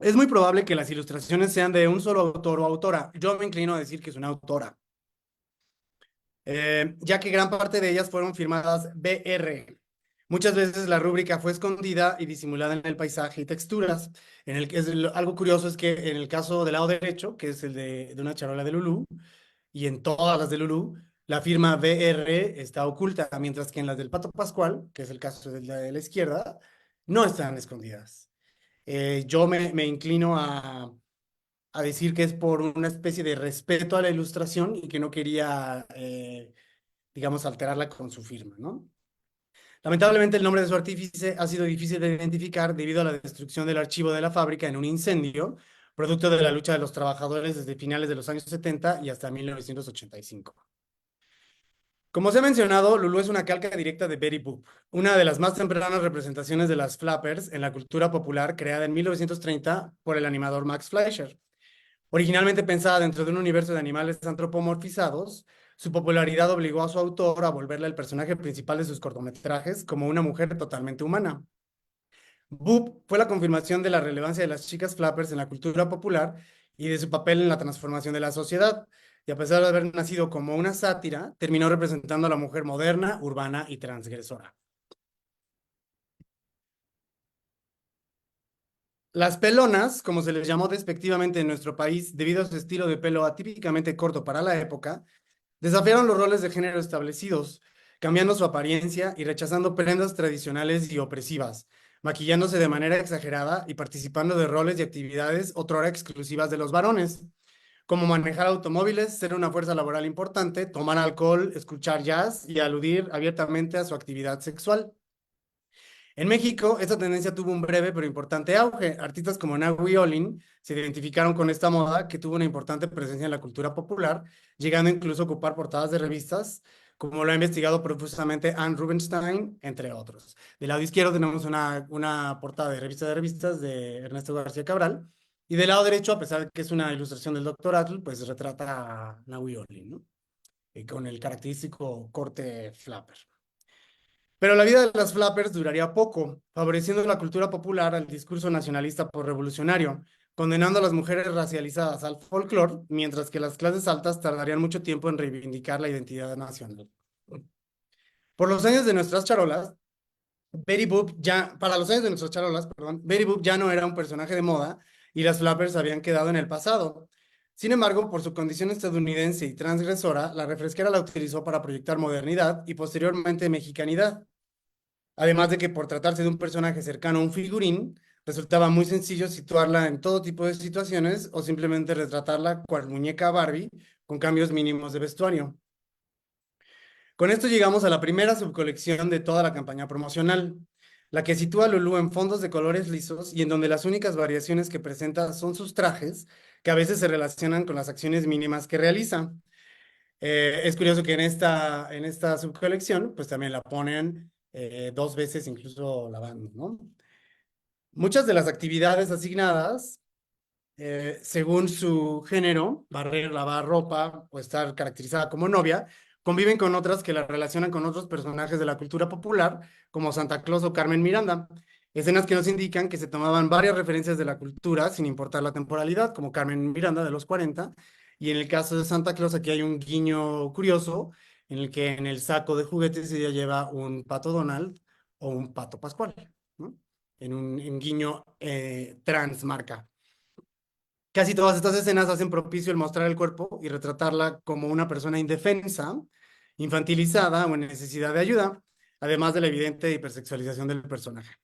Es muy probable que las ilustraciones sean de un solo autor o autora. Yo me inclino a decir que es una autora, ya que gran parte de ellas fueron firmadas BR. Muchas veces la rúbrica fue escondida y disimulada en el paisaje y texturas. Algo curioso es que en el caso del lado derecho, que es el de una charola de Lulú, y en todas las de Lulú, la firma BR está oculta, mientras que en las del Pato Pascual, que es el caso de la izquierda, no están escondidas. Yo me inclino a decir que es por una especie de respeto a la ilustración y que no quería, digamos, alterarla con su firma, ¿no? Lamentablemente el nombre de su artífice ha sido difícil de identificar debido a la destrucción del archivo de la fábrica en un incendio, producto de la lucha de los trabajadores desde finales de los años 70 y hasta 1985. Como se ha mencionado, Lulú es una calca directa de Betty Boop, una de las más tempranas representaciones de las flappers en la cultura popular creada en 1930 por el animador Max Fleischer. Originalmente pensada dentro de un universo de animales antropomorfizados, su popularidad obligó a su autor a volverla el personaje principal de sus cortometrajes como una mujer totalmente humana. Boop fue la confirmación de la relevancia de las chicas flappers en la cultura popular y de su papel en la transformación de la sociedad, y a pesar de haber nacido como una sátira, terminó representando a la mujer moderna, urbana y transgresora. Las pelonas, como se les llamó despectivamente en nuestro país debido a su estilo de pelo atípicamente corto para la época, desafiaron los roles de género establecidos, cambiando su apariencia y rechazando prendas tradicionales y opresivas, maquillándose de manera exagerada y participando de roles y actividades otrora exclusivas de los varones, como manejar automóviles, ser una fuerza laboral importante, tomar alcohol, escuchar jazz y aludir abiertamente a su actividad sexual. En México, esta tendencia tuvo un breve pero importante auge. Artistas como Nahui Olin se identificaron con esta moda que tuvo una importante presencia en la cultura popular, llegando incluso a ocupar portadas de revistas, como lo ha investigado profusamente Anne Rubinstein, entre otros. Del lado izquierdo tenemos una portada de revistas de Ernesto García Cabral, y del lado derecho, a pesar de que es una ilustración del Dr. Atle, pues retrata a Nahui Olin, ¿no? Con el característico corte flapper. Pero la vida de las flappers duraría poco, favoreciendo la cultura popular al discurso nacionalista por-revolucionario, condenando a las mujeres racializadas al folclore, mientras que las clases altas tardarían mucho tiempo en reivindicar la identidad nacional. Por los años de nuestras charolas, para los años de nuestras charolas, perdón, Betty Boop ya no era un personaje de moda y las flappers habían quedado en el pasado. Sin embargo, por su condición estadounidense y transgresora, la refresquera la utilizó para proyectar modernidad y posteriormente mexicanidad. Además de que por tratarse de un personaje cercano a un figurín, resultaba muy sencillo situarla en todo tipo de situaciones o simplemente retratarla cual muñeca Barbie con cambios mínimos de vestuario. Con esto llegamos a la primera subcolección de toda la campaña promocional, la que sitúa a Lulú en fondos de colores lisos y en donde las únicas variaciones que presenta son sus trajes, que a veces se relacionan con las acciones mínimas que realiza. Es curioso que en esta subcolección, pues también la ponen 2 veces incluso lavando, ¿no? Muchas de las actividades asignadas, según su género, barrer, lavar ropa o estar caracterizada como novia, conviven con otras que la relacionan con otros personajes de la cultura popular, como Santa Claus o Carmen Miranda. Escenas que nos indican que se tomaban varias referencias de la cultura sin importar la temporalidad, como Carmen Miranda de los 40. Y en el caso de Santa Claus, aquí hay un guiño curioso, en el que en el saco de juguetes ella lleva un pato Donald o un pato Pascual, ¿no? En un guiño transmarca. Casi todas estas escenas hacen propicio el mostrar el cuerpo y retratarla como una persona indefensa, infantilizada o en necesidad de ayuda, además de la evidente hipersexualización del personaje.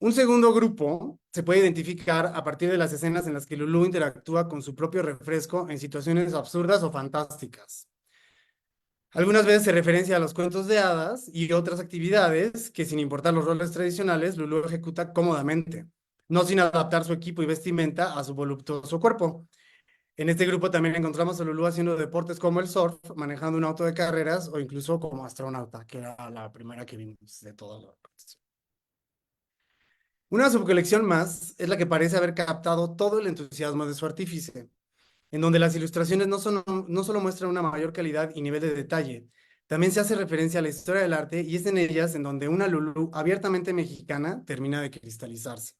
Un segundo grupo se puede identificar a partir de las escenas en las que Lulú interactúa con su propio refresco en situaciones absurdas o fantásticas. Algunas veces se referencia a los cuentos de hadas y otras actividades que, sin importar los roles tradicionales, Lulú ejecuta cómodamente, no sin adaptar su equipo y vestimenta a su voluptuoso cuerpo. En este grupo también encontramos a Lulú haciendo deportes como el surf, manejando un auto de carreras o incluso como astronauta, que era la primera que vimos de todas las. Una subcolección más es la que parece haber captado todo el entusiasmo de su artífice, en donde las ilustraciones no solo muestran una mayor calidad y nivel de detalle, también se hace referencia a la historia del arte y es en ellas en donde una Lulú abiertamente mexicana termina de cristalizarse.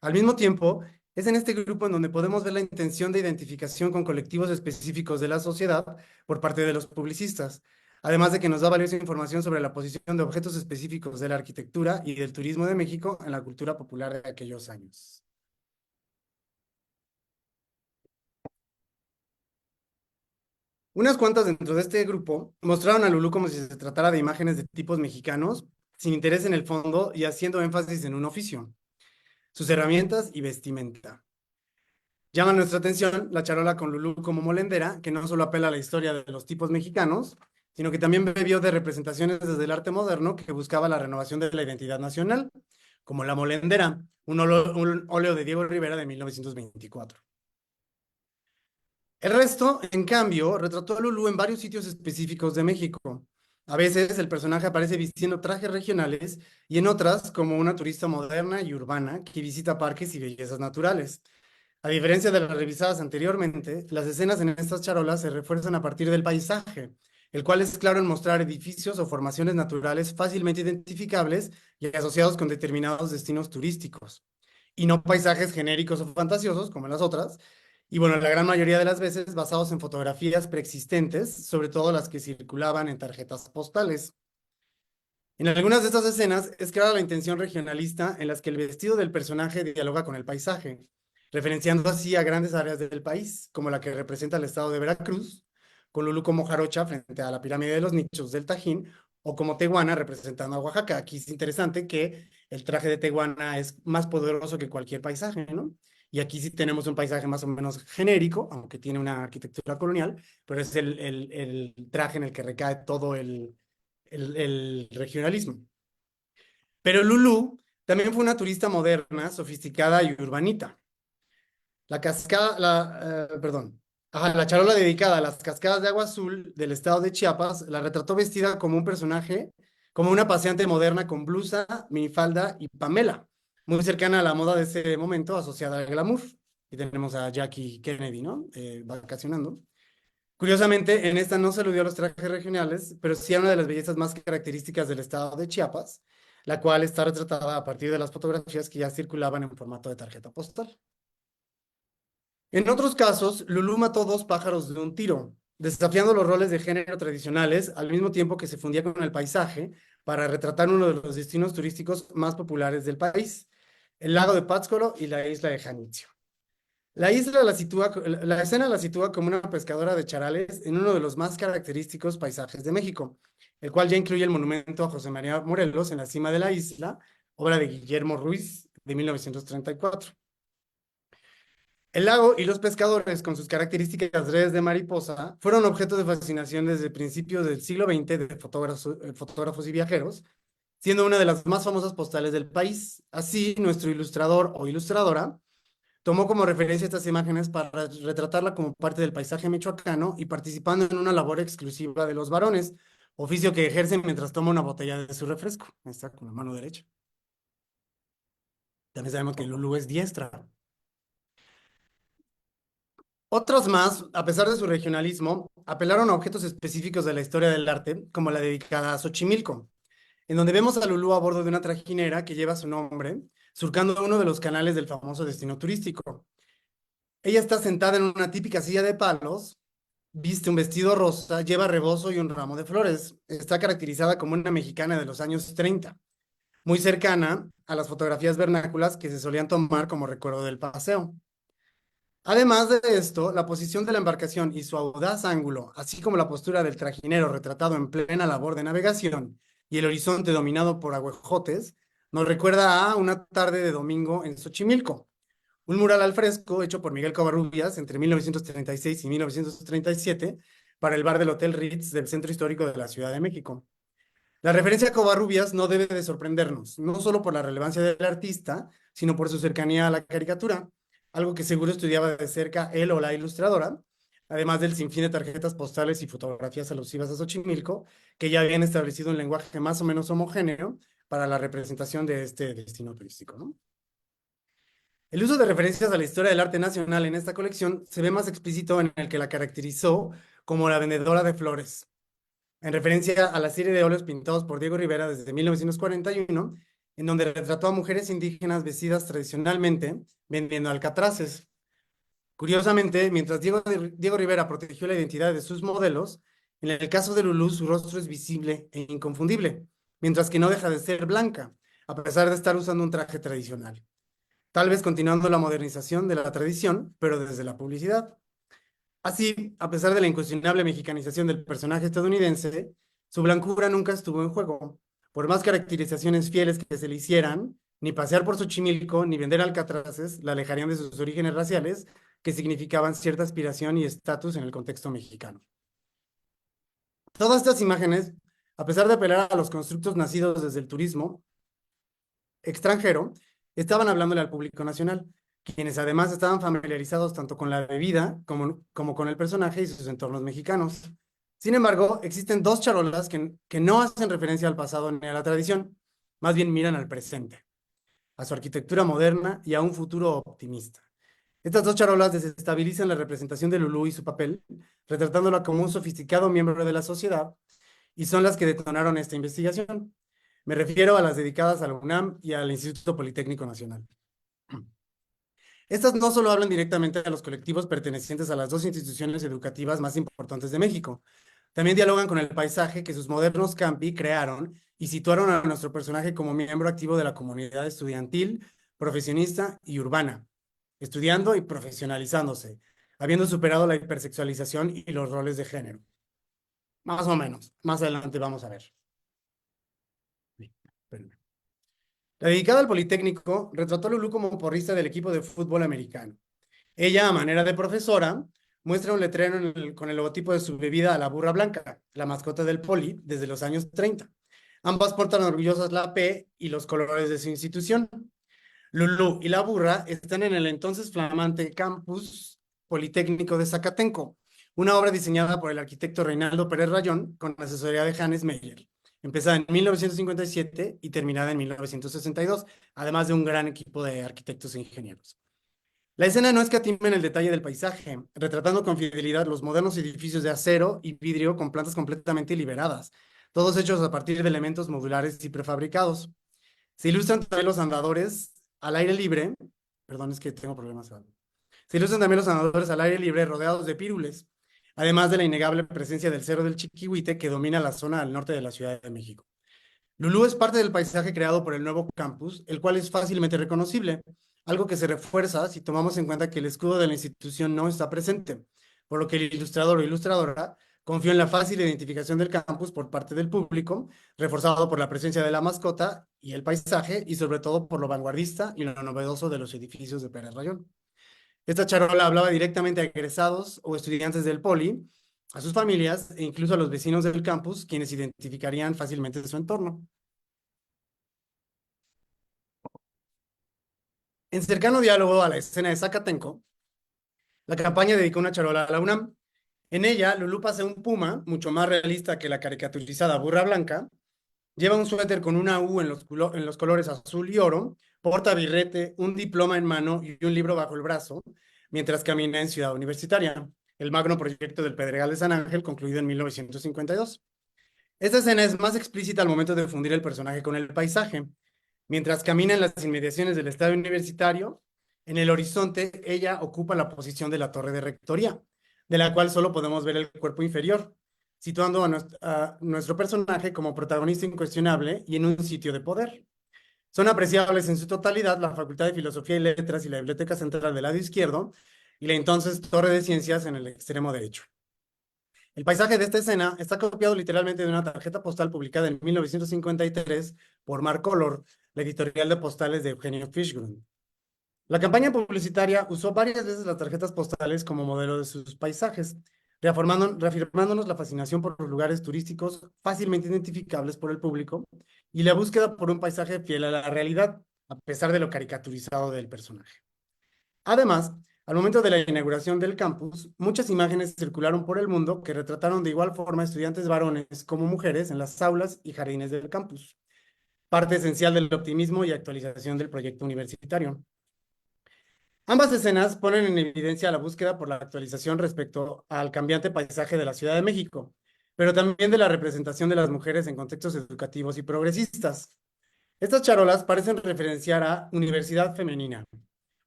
Al mismo tiempo, es en este grupo en donde podemos ver la intención de identificación con colectivos específicos de la sociedad por parte de los publicistas, además de que nos da valiosa información sobre la posición de objetos específicos de la arquitectura y del turismo de México en la cultura popular de aquellos años. Unas cuantas dentro de este grupo mostraron a Lulú como si se tratara de imágenes de tipos mexicanos, sin interés en el fondo y haciendo énfasis en un oficio, sus herramientas y vestimenta. Llama nuestra atención la charola con Lulú como molendera, que no solo apela a la historia de los tipos mexicanos, sino que también bebió de representaciones desde el arte moderno que buscaba la renovación de la identidad nacional, como La Molendera, un óleo de Diego Rivera de 1924. El resto, en cambio, retrató a Lulú en varios sitios específicos de México. A veces el personaje aparece vistiendo trajes regionales y en otras como una turista moderna y urbana que visita parques y bellezas naturales. A diferencia de las revisadas anteriormente, las escenas en estas charolas se refuerzan a partir del paisaje, el cual es claro en mostrar edificios o formaciones naturales fácilmente identificables y asociados con determinados destinos turísticos, y no paisajes genéricos o fantasiosos como en las otras, y bueno, la gran mayoría de las veces basados en fotografías preexistentes, sobre todo las que circulaban en tarjetas postales. En algunas de estas escenas es clara la intención regionalista en las que el vestido del personaje dialoga con el paisaje, referenciando así a grandes áreas del país, como la que representa el estado de Veracruz, con Lulú como jarocha frente a la pirámide de los nichos del Tajín, o como Tehuana representando a Oaxaca. Aquí es interesante que el traje de Tehuana es más poderoso que cualquier paisaje, ¿no? Y aquí sí tenemos un paisaje más o menos genérico, aunque tiene una arquitectura colonial, pero es el traje en el que recae todo el regionalismo. Pero Lulú también fue una turista moderna, sofisticada y urbanita. La cascada, perdón, ajá, la charola dedicada a las cascadas de agua azul del estado de Chiapas la retrató vestida como un personaje, como una paseante moderna con blusa, minifalda y pamela, muy cercana a la moda de ese momento asociada al glamour. Y tenemos a Jackie Kennedy, ¿no? Vacacionando. Curiosamente, en esta no se aludió a los trajes regionales, pero sí a una de las bellezas más características del estado de Chiapas, la cual está retratada a partir de las fotografías que ya circulaban en formato de tarjeta postal. En otros casos, Lulú mató dos pájaros de un tiro, desafiando los roles de género tradicionales al mismo tiempo que se fundía con el paisaje para retratar uno de los destinos turísticos más populares del país, el lago de Pátzcuaro y la isla de Janitzio. La escena la sitúa como una pescadora de charales en uno de los más característicos paisajes de México, el cual ya incluye el monumento a José María Morelos en la cima de la isla, obra de Guillermo Ruiz de 1934. El lago y los pescadores, con sus características redes de mariposa, fueron objeto de fascinación desde principios del siglo XX de fotógrafos y viajeros, siendo una de las más famosas postales del país. Así, nuestro ilustrador o ilustradora tomó como referencia estas imágenes para retratarla como parte del paisaje michoacano y participando en una labor exclusiva de los varones, oficio que ejercen mientras toma una botella de su refresco. Ahí está, con la mano derecha. También sabemos que Lulú es diestra. Otros más, a pesar de su regionalismo, apelaron a objetos específicos de la historia del arte, como la dedicada a Xochimilco, en donde vemos a Lulú a bordo de una trajinera que lleva su nombre, surcando uno de los canales del famoso destino turístico. Ella está sentada en una típica silla de palos, viste un vestido rosa, lleva rebozo y un ramo de flores. Está caracterizada como una mexicana de los años 30, muy cercana a las fotografías vernáculas que se solían tomar como recuerdo del paseo. Además de esto, la posición de la embarcación y su audaz ángulo, así como la postura del trajinero retratado en plena labor de navegación y el horizonte dominado por aguajotes, nos recuerda a una tarde de domingo en Xochimilco, un mural al fresco hecho por Miguel Covarrubias entre 1936 y 1937 para el bar del Hotel Ritz del Centro Histórico de la Ciudad de México. La referencia a Covarrubias no debe de sorprendernos, no solo por la relevancia del artista, sino por su cercanía a la caricatura, algo que seguro estudiaba de cerca él o la ilustradora, además del sinfín de tarjetas postales y fotografías alusivas a Xochimilco, que ya habían establecido un lenguaje más o menos homogéneo para la representación de este destino turístico, ¿no? El uso de referencias a la historia del arte nacional en esta colección se ve más explícito en el que la caracterizó como la vendedora de flores, en referencia a la serie de óleos pintados por Diego Rivera desde 1941, en donde retrató a mujeres indígenas vestidas tradicionalmente vendiendo alcatraces. Curiosamente, mientras Diego Rivera protegió la identidad de sus modelos, en el caso de Lulú su rostro es visible e inconfundible, mientras que no deja de ser blanca, a pesar de estar usando un traje tradicional. Tal vez continuando la modernización de la tradición, pero desde la publicidad. Así, a pesar de la incuestionable mexicanización del personaje estadounidense, su blancura nunca estuvo en juego. Por más caracterizaciones fieles que se le hicieran, ni pasear por Xochimilco, ni vender alcatraces la alejarían de sus orígenes raciales, que significaban cierta aspiración y estatus en el contexto mexicano. Todas estas imágenes, a pesar de apelar a los constructos nacidos desde el turismo extranjero, estaban hablándole al público nacional, quienes además estaban familiarizados tanto con la bebida como con el personaje y sus entornos mexicanos. Sin embargo, existen dos charolas que no hacen referencia al pasado ni a la tradición, más bien miran al presente, a su arquitectura moderna y a un futuro optimista. Estas dos charolas desestabilizan la representación de Lulú y su papel, retratándola como un sofisticado miembro de la sociedad, y son las que detonaron esta investigación. Me refiero a las dedicadas a la UNAM y al Instituto Politécnico Nacional. Estas no solo hablan directamente a los colectivos pertenecientes a las dos instituciones educativas más importantes de México, también dialogan con el paisaje que sus modernos campi crearon y situaron a nuestro personaje como miembro activo de la comunidad estudiantil, profesionista y urbana, estudiando y profesionalizándose, habiendo superado la hipersexualización y los roles de género. Más o menos. Más adelante vamos a ver. Espérenme. La dedicada al Politécnico retrató a Lulú como porrista del equipo de fútbol americano. Ella, a manera de profesora, muestra un letrero con el logotipo de su bebida a la burra blanca, la mascota del Poli, desde los años 30. Ambas portan orgullosas la P y los colores de su institución. Lulú y la burra están en el entonces flamante Campus Politécnico de Zacatenco, una obra diseñada por el arquitecto Reinaldo Pérez Rayón con asesoría de Hannes Meyer, empezada en 1957 y terminada en 1962, además de un gran equipo de arquitectos e ingenieros. La escena no escatima en el detalle del paisaje, retratando con fidelidad los modernos edificios de acero y vidrio con plantas completamente liberadas, todos hechos a partir de elementos modulares y prefabricados. Se ilustran también los andadores al aire libre, perdón, es que tengo problemas. Se ilustran también los andadores al aire libre rodeados de pírules, además de la innegable presencia del Cerro del Chiquihuite que domina la zona al norte de la Ciudad de México. Lulú es parte del paisaje creado por el nuevo campus, el cual es fácilmente reconocible, algo que se refuerza si tomamos en cuenta que el escudo de la institución no está presente, por lo que el ilustrador o ilustradora confió en la fácil identificación del campus por parte del público, reforzado por la presencia de la mascota y el paisaje, y sobre todo por lo vanguardista y lo novedoso de los edificios de Pérez Rayón. Esta charola hablaba directamente a egresados o estudiantes del Poli, a sus familias e incluso a los vecinos del campus, quienes identificarían fácilmente su entorno. En cercano diálogo a la escena de Zacatenco, la campaña dedicó una charola a la UNAM. En ella, Lulú pasea un puma, mucho más realista que la caricaturizada burra blanca, lleva un suéter con una U en los colores azul y oro, porta birrete, un diploma en mano y un libro bajo el brazo, mientras camina en Ciudad Universitaria, el magno proyecto del Pedregal de San Ángel, concluido en 1952. Esta escena es más explícita al momento de fundir el personaje con el paisaje. Mientras camina en las inmediaciones del estadio universitario, en el horizonte ella ocupa la posición de la torre de rectoría, de la cual solo podemos ver el cuerpo inferior, situando a nuestro personaje como protagonista incuestionable y en un sitio de poder. Son apreciables en su totalidad la Facultad de Filosofía y Letras y la Biblioteca Central del lado izquierdo y la entonces Torre de Ciencias en el extremo derecho. El paisaje de esta escena está copiado literalmente de una tarjeta postal publicada en 1953 por Marcolor, la editorial de postales de Eugenio Fischgrund. La campaña publicitaria usó varias veces las tarjetas postales como modelo de sus paisajes, reafirmándonos la fascinación por los lugares turísticos fácilmente identificables por el público y la búsqueda por un paisaje fiel a la realidad, a pesar de lo caricaturizado del personaje. Además, al momento de la inauguración del campus, muchas imágenes circularon por el mundo que retrataron de igual forma a estudiantes varones como mujeres en las aulas y jardines del campus, parte esencial del optimismo y actualización del proyecto universitario. Ambas escenas ponen en evidencia la búsqueda por la actualización respecto al cambiante paisaje de la Ciudad de México, pero también de la representación de las mujeres en contextos educativos y progresistas. Estas charolas parecen referenciar a Universidad Femenina,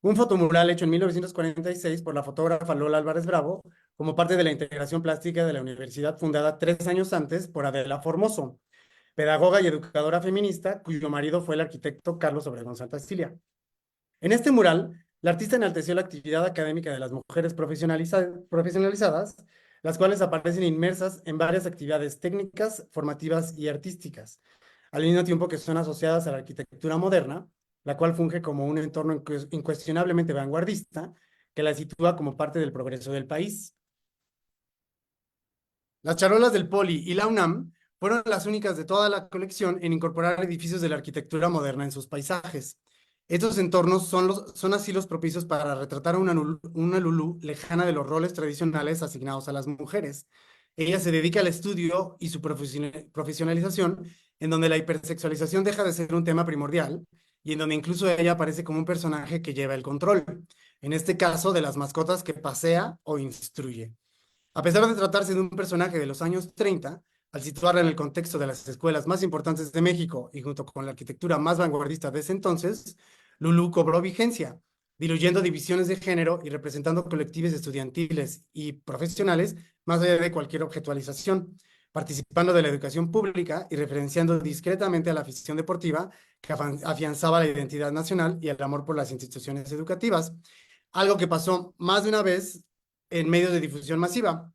un fotomural hecho en 1946 por la fotógrafa Lola Álvarez Bravo, como parte de la integración plástica de la universidad fundada 3 años antes por Adela Formoso, pedagoga y educadora feminista, cuyo marido fue el arquitecto Carlos Obregón Santacília. En este mural, la artista enalteció la actividad académica de las mujeres profesionalizadas, las cuales aparecen inmersas en varias actividades técnicas, formativas y artísticas, al mismo tiempo que son asociadas a la arquitectura moderna, la cual funge como un entorno incuestionablemente vanguardista que la sitúa como parte del progreso del país. Las charolas del Poli y la UNAM fueron las únicas de toda la colección en incorporar edificios de la arquitectura moderna en sus paisajes. Estos entornos son así los propicios para retratar a una Lulú lejana de los roles tradicionales asignados a las mujeres. Ella se dedica al estudio y su profesionalización, en donde la hipersexualización deja de ser un tema primordial y en donde incluso ella aparece como un personaje que lleva el control, en este caso de las mascotas que pasea o instruye. A pesar de tratarse de un personaje de los años 30, al situarla en el contexto de las escuelas más importantes de México y junto con la arquitectura más vanguardista de ese entonces, Lulú cobró vigencia, diluyendo divisiones de género y representando colectivos estudiantiles y profesionales más allá de cualquier objetualización, participando de la educación pública y referenciando discretamente a la afición deportiva que afianzaba la identidad nacional y el amor por las instituciones educativas, algo que pasó más de una vez en medios de difusión masiva.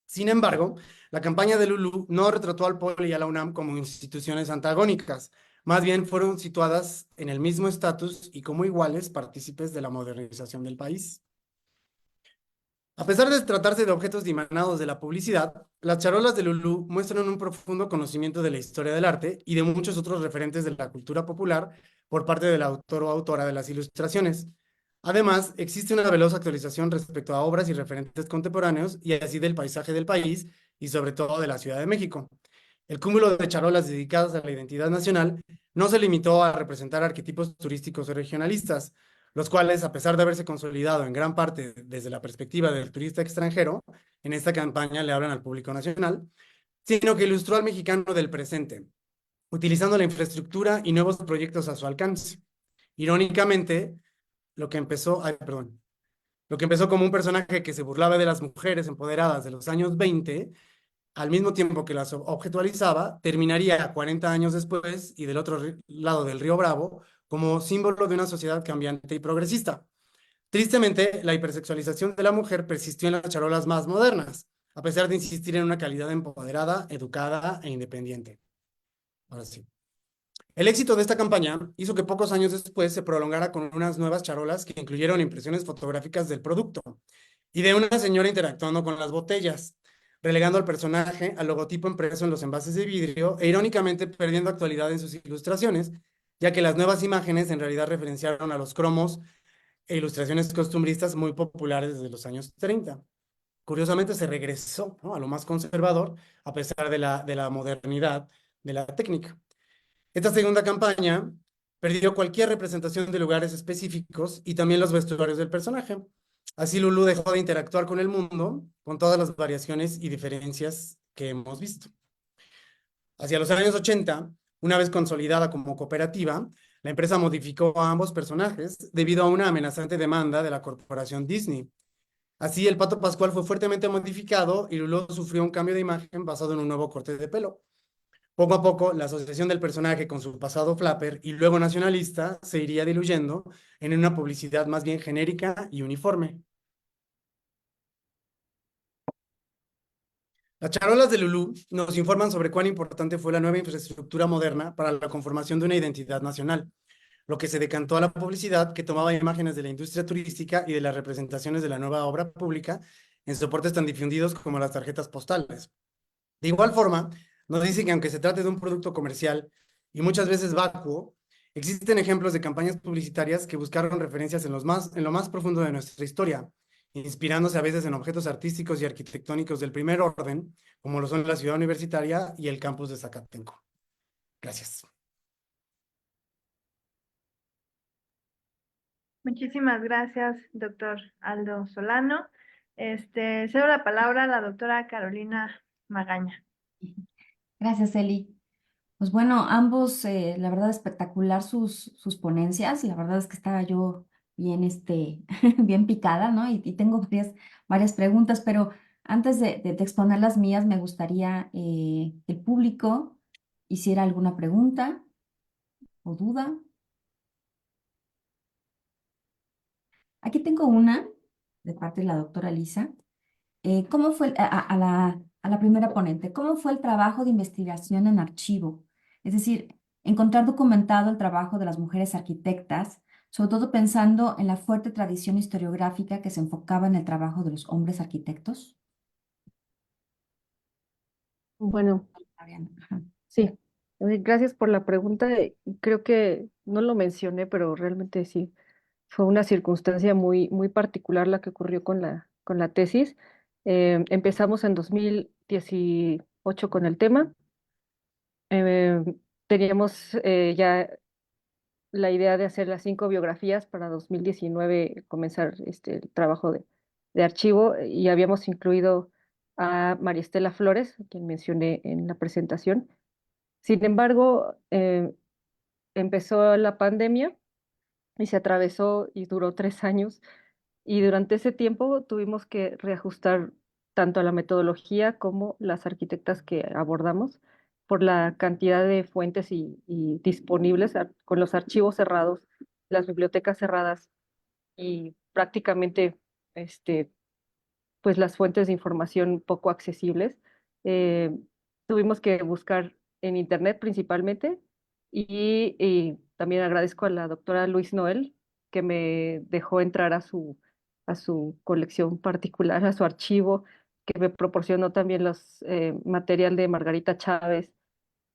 Sin embargo, la campaña de Lulú no retrató al Poli y a la UNAM como instituciones antagónicas, más bien fueron situadas en el mismo estatus y como iguales partícipes de la modernización del país. A pesar de tratarse de objetos dimanados de la publicidad, las charolas de Lulú muestran un profundo conocimiento de la historia del arte y de muchos otros referentes de la cultura popular por parte del autor o autora de las ilustraciones. Además, existe una veloz actualización respecto a obras y referentes contemporáneos y así del paisaje del país y sobre todo de la Ciudad de México. El cúmulo de charolas dedicadas a la identidad nacional no se limitó a representar arquetipos turísticos o regionalistas, los cuales, a pesar de haberse consolidado en gran parte desde la perspectiva del turista extranjero, en esta campaña le hablan al público nacional, sino que ilustró al mexicano del presente, utilizando la infraestructura y nuevos proyectos a su alcance. Irónicamente, lo que empezó como un personaje que se burlaba de las mujeres empoderadas de los años 20, al mismo tiempo que las objetualizaba, terminaría 40 años después y del otro lado del río Bravo como símbolo de una sociedad cambiante y progresista. Tristemente, la hipersexualización de la mujer persistió en las charolas más modernas, a pesar de insistir en una calidad empoderada, educada e independiente. Ahora sí. El éxito de esta campaña hizo que pocos años después se prolongara con unas nuevas charolas que incluyeron impresiones fotográficas del producto y de una señora interactuando con las botellas, relegando al personaje al logotipo impreso en los envases de vidrio e irónicamente perdiendo actualidad en sus ilustraciones, ya que las nuevas imágenes en realidad referenciaron a los cromos e ilustraciones costumbristas muy populares desde los años 30. Curiosamente se regresó, ¿no?, a lo más conservador a pesar de la modernidad de la técnica. Esta segunda campaña perdió cualquier representación de lugares específicos y también los vestuarios del personaje. Así Lulú dejó de interactuar con el mundo, con todas las variaciones y diferencias que hemos visto. Hacia los años 80, una vez consolidada como cooperativa, la empresa modificó a ambos personajes debido a una amenazante demanda de la corporación Disney. Así, el Pato Pascual fue fuertemente modificado y Lulú sufrió un cambio de imagen basado en un nuevo corte de pelo. Poco a poco, la asociación del personaje con su pasado flapper y luego nacionalista se iría diluyendo en una publicidad más bien genérica y uniforme. Las charolas de Lulú nos informan sobre cuán importante fue la nueva infraestructura moderna para la conformación de una identidad nacional, lo que se decantó a la publicidad que tomaba imágenes de la industria turística y de las representaciones de la nueva obra pública en soportes tan difundidos como las tarjetas postales. De igual forma, nos dice que aunque se trate de un producto comercial y muchas veces vacuo, existen ejemplos de campañas publicitarias que buscaron referencias en lo más profundo de nuestra historia, inspirándose a veces en objetos artísticos y arquitectónicos del primer orden, como lo son la ciudad universitaria y el campus de Zacatenco. Gracias. Muchísimas gracias, doctor Aldo Solano. Cedo la palabra a la doctora Carolina Magaña. Gracias, Eli. Pues bueno, ambos, la verdad, espectacular sus ponencias. La verdad es que estaba yo bien, bien picada, ¿no? Y tengo varias preguntas, pero antes de exponer las mías, me gustaría que el público hiciera alguna pregunta o duda. Aquí tengo una de parte de la doctora Lisa. ¿Cómo fue a la primera ponente? ¿Cómo fue el trabajo de investigación en archivo? Es decir, encontrar documentado el trabajo de las mujeres arquitectas, sobre todo pensando en la fuerte tradición historiográfica que se enfocaba en el trabajo de los hombres arquitectos. Bueno, Ariana, ajá. sí, gracias por la pregunta. Creo que no lo mencioné, pero realmente sí, fue una circunstancia muy particular la que ocurrió con la tesis. Empezamos en 2018 con el tema. Eh, Teníamos ya la idea de hacer las 5 biografías para 2019, comenzar el trabajo de archivo, y habíamos incluido a María Estela Flores, a quien mencioné en la presentación. Sin embargo, empezó la pandemia y se atravesó y duró 3 años. Y durante ese tiempo tuvimos que reajustar tanto la metodología como las arquitectas que abordamos por la cantidad de fuentes y disponibles con los archivos cerrados, las bibliotecas cerradas y prácticamente este, pues las fuentes de información poco accesibles. Eh, Tuvimos que buscar en internet principalmente y también agradezco a la doctora Luis Noel que me dejó entrar a su colección particular, a su archivo, que me proporcionó también los material de Margarita Chávez.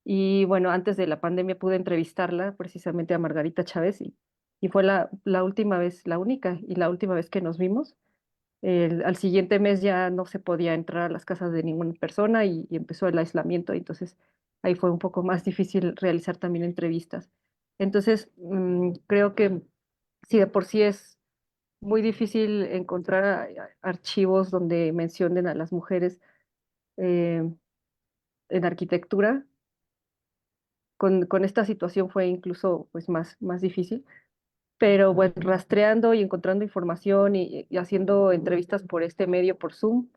Y bueno, antes de la pandemia pude entrevistarla precisamente a Margarita Chávez y fue la última vez, la única y la última vez que nos vimos. Al siguiente mes ya no se podía entrar a las casas de ninguna persona y empezó el aislamiento, entonces ahí fue un poco más difícil realizar también entrevistas. Entonces, creo que si de por sí es muy difícil encontrar archivos donde mencionen a las mujeres eh, en arquitectura, con esta situación fue incluso pues más difícil. Pero bueno, rastreando y encontrando información y haciendo entrevistas por este medio, por Zoom,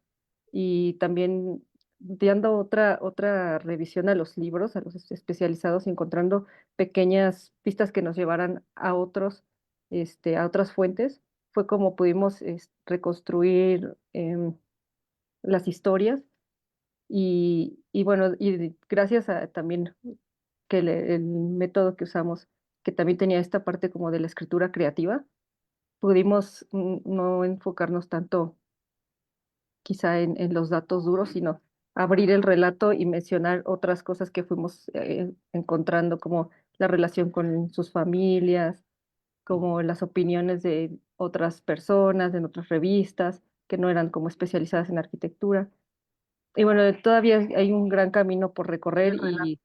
y también dando otra revisión a los libros, a los especializados, y encontrando pequeñas pistas que nos llevaran a a otras fuentes, fue como pudimos reconstruir las historias y bueno, y gracias a también que el método que usamos, que también tenía esta parte como de la escritura creativa, pudimos no enfocarnos tanto quizá en los datos duros, sino abrir el relato y mencionar otras cosas que fuimos encontrando, como la relación con sus familias, como las opiniones de otras personas, en otras revistas, que no eran como especializadas en arquitectura. Y bueno, todavía hay un gran camino por recorrer y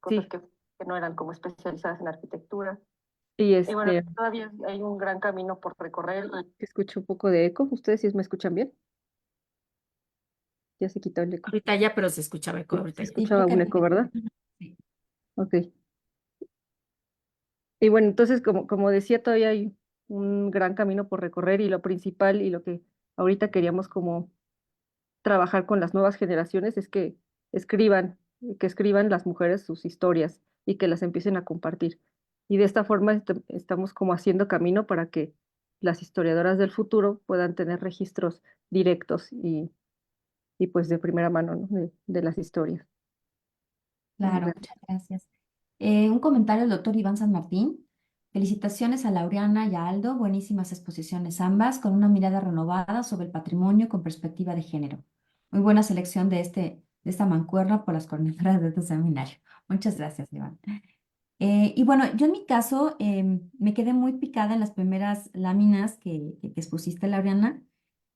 cosas Sí. que no eran como especializadas en arquitectura. Y bueno, todavía hay un gran camino por recorrer. Escucho un poco de eco. ¿Ustedes sí me escuchan bien? Ya se quitó el eco. Ahorita ya, pero se escuchaba eco ahorita ya. Sí, Escuchaba creo un que eco, ¿verdad? sí. Ok. Y bueno, entonces, como decía, todavía hay un gran camino por recorrer y lo principal y lo que ahorita queríamos como trabajar con las nuevas generaciones es que escriban las mujeres sus historias y que las empiecen a compartir. Y de esta forma estamos como haciendo camino para que las historiadoras del futuro puedan tener registros directos y pues de primera mano, ¿no? De las historias. Claro, muchas gracias. Un comentario del doctor Iván San Martín. Felicitaciones a Laureana y a Aldo, buenísimas exposiciones ambas, con una mirada renovada sobre el patrimonio con perspectiva de género. Muy buena selección de esta mancuerna por las coordinadoras de este seminario. Muchas gracias, Iván. Y bueno, yo en mi caso me quedé muy picada en las primeras láminas que expusiste, Laureana,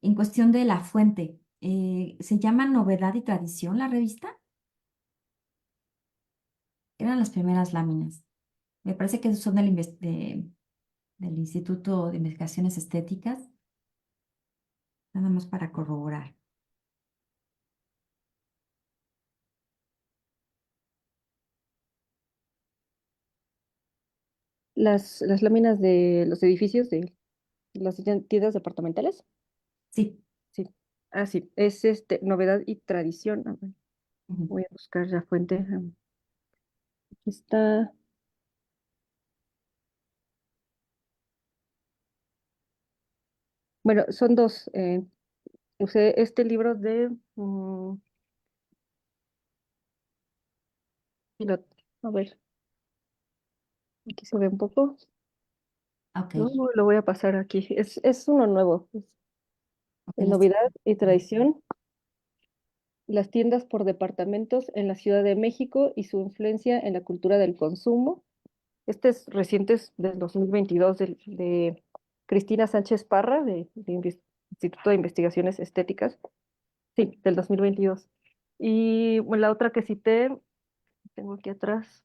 en cuestión de la fuente. ¿Se llama Novedad y Tradición la revista? Eran las primeras láminas. Me parece que son del Instituto de Investigaciones Estéticas, nada más para corroborar. Las láminas de los edificios de las tiendas departamentales. Sí. Sí. Ah, sí. Es novedad y tradición. A ver, Ujú. voy a buscar la fuente. Aquí está. Bueno, son dos. Usé este libro de Pilot. A ver, aquí se ve un poco. Ok. No, lo voy a pasar aquí. Es uno nuevo. Es Ok, de novedad y tradición. Las tiendas por departamentos en la Ciudad de México y su influencia en la cultura del consumo. Este es reciente, es del 2022, de Cristina Sánchez Parra, Instituto de Investigaciones Estéticas. Sí, del 2022. Y bueno, la otra que cité, tengo aquí atrás,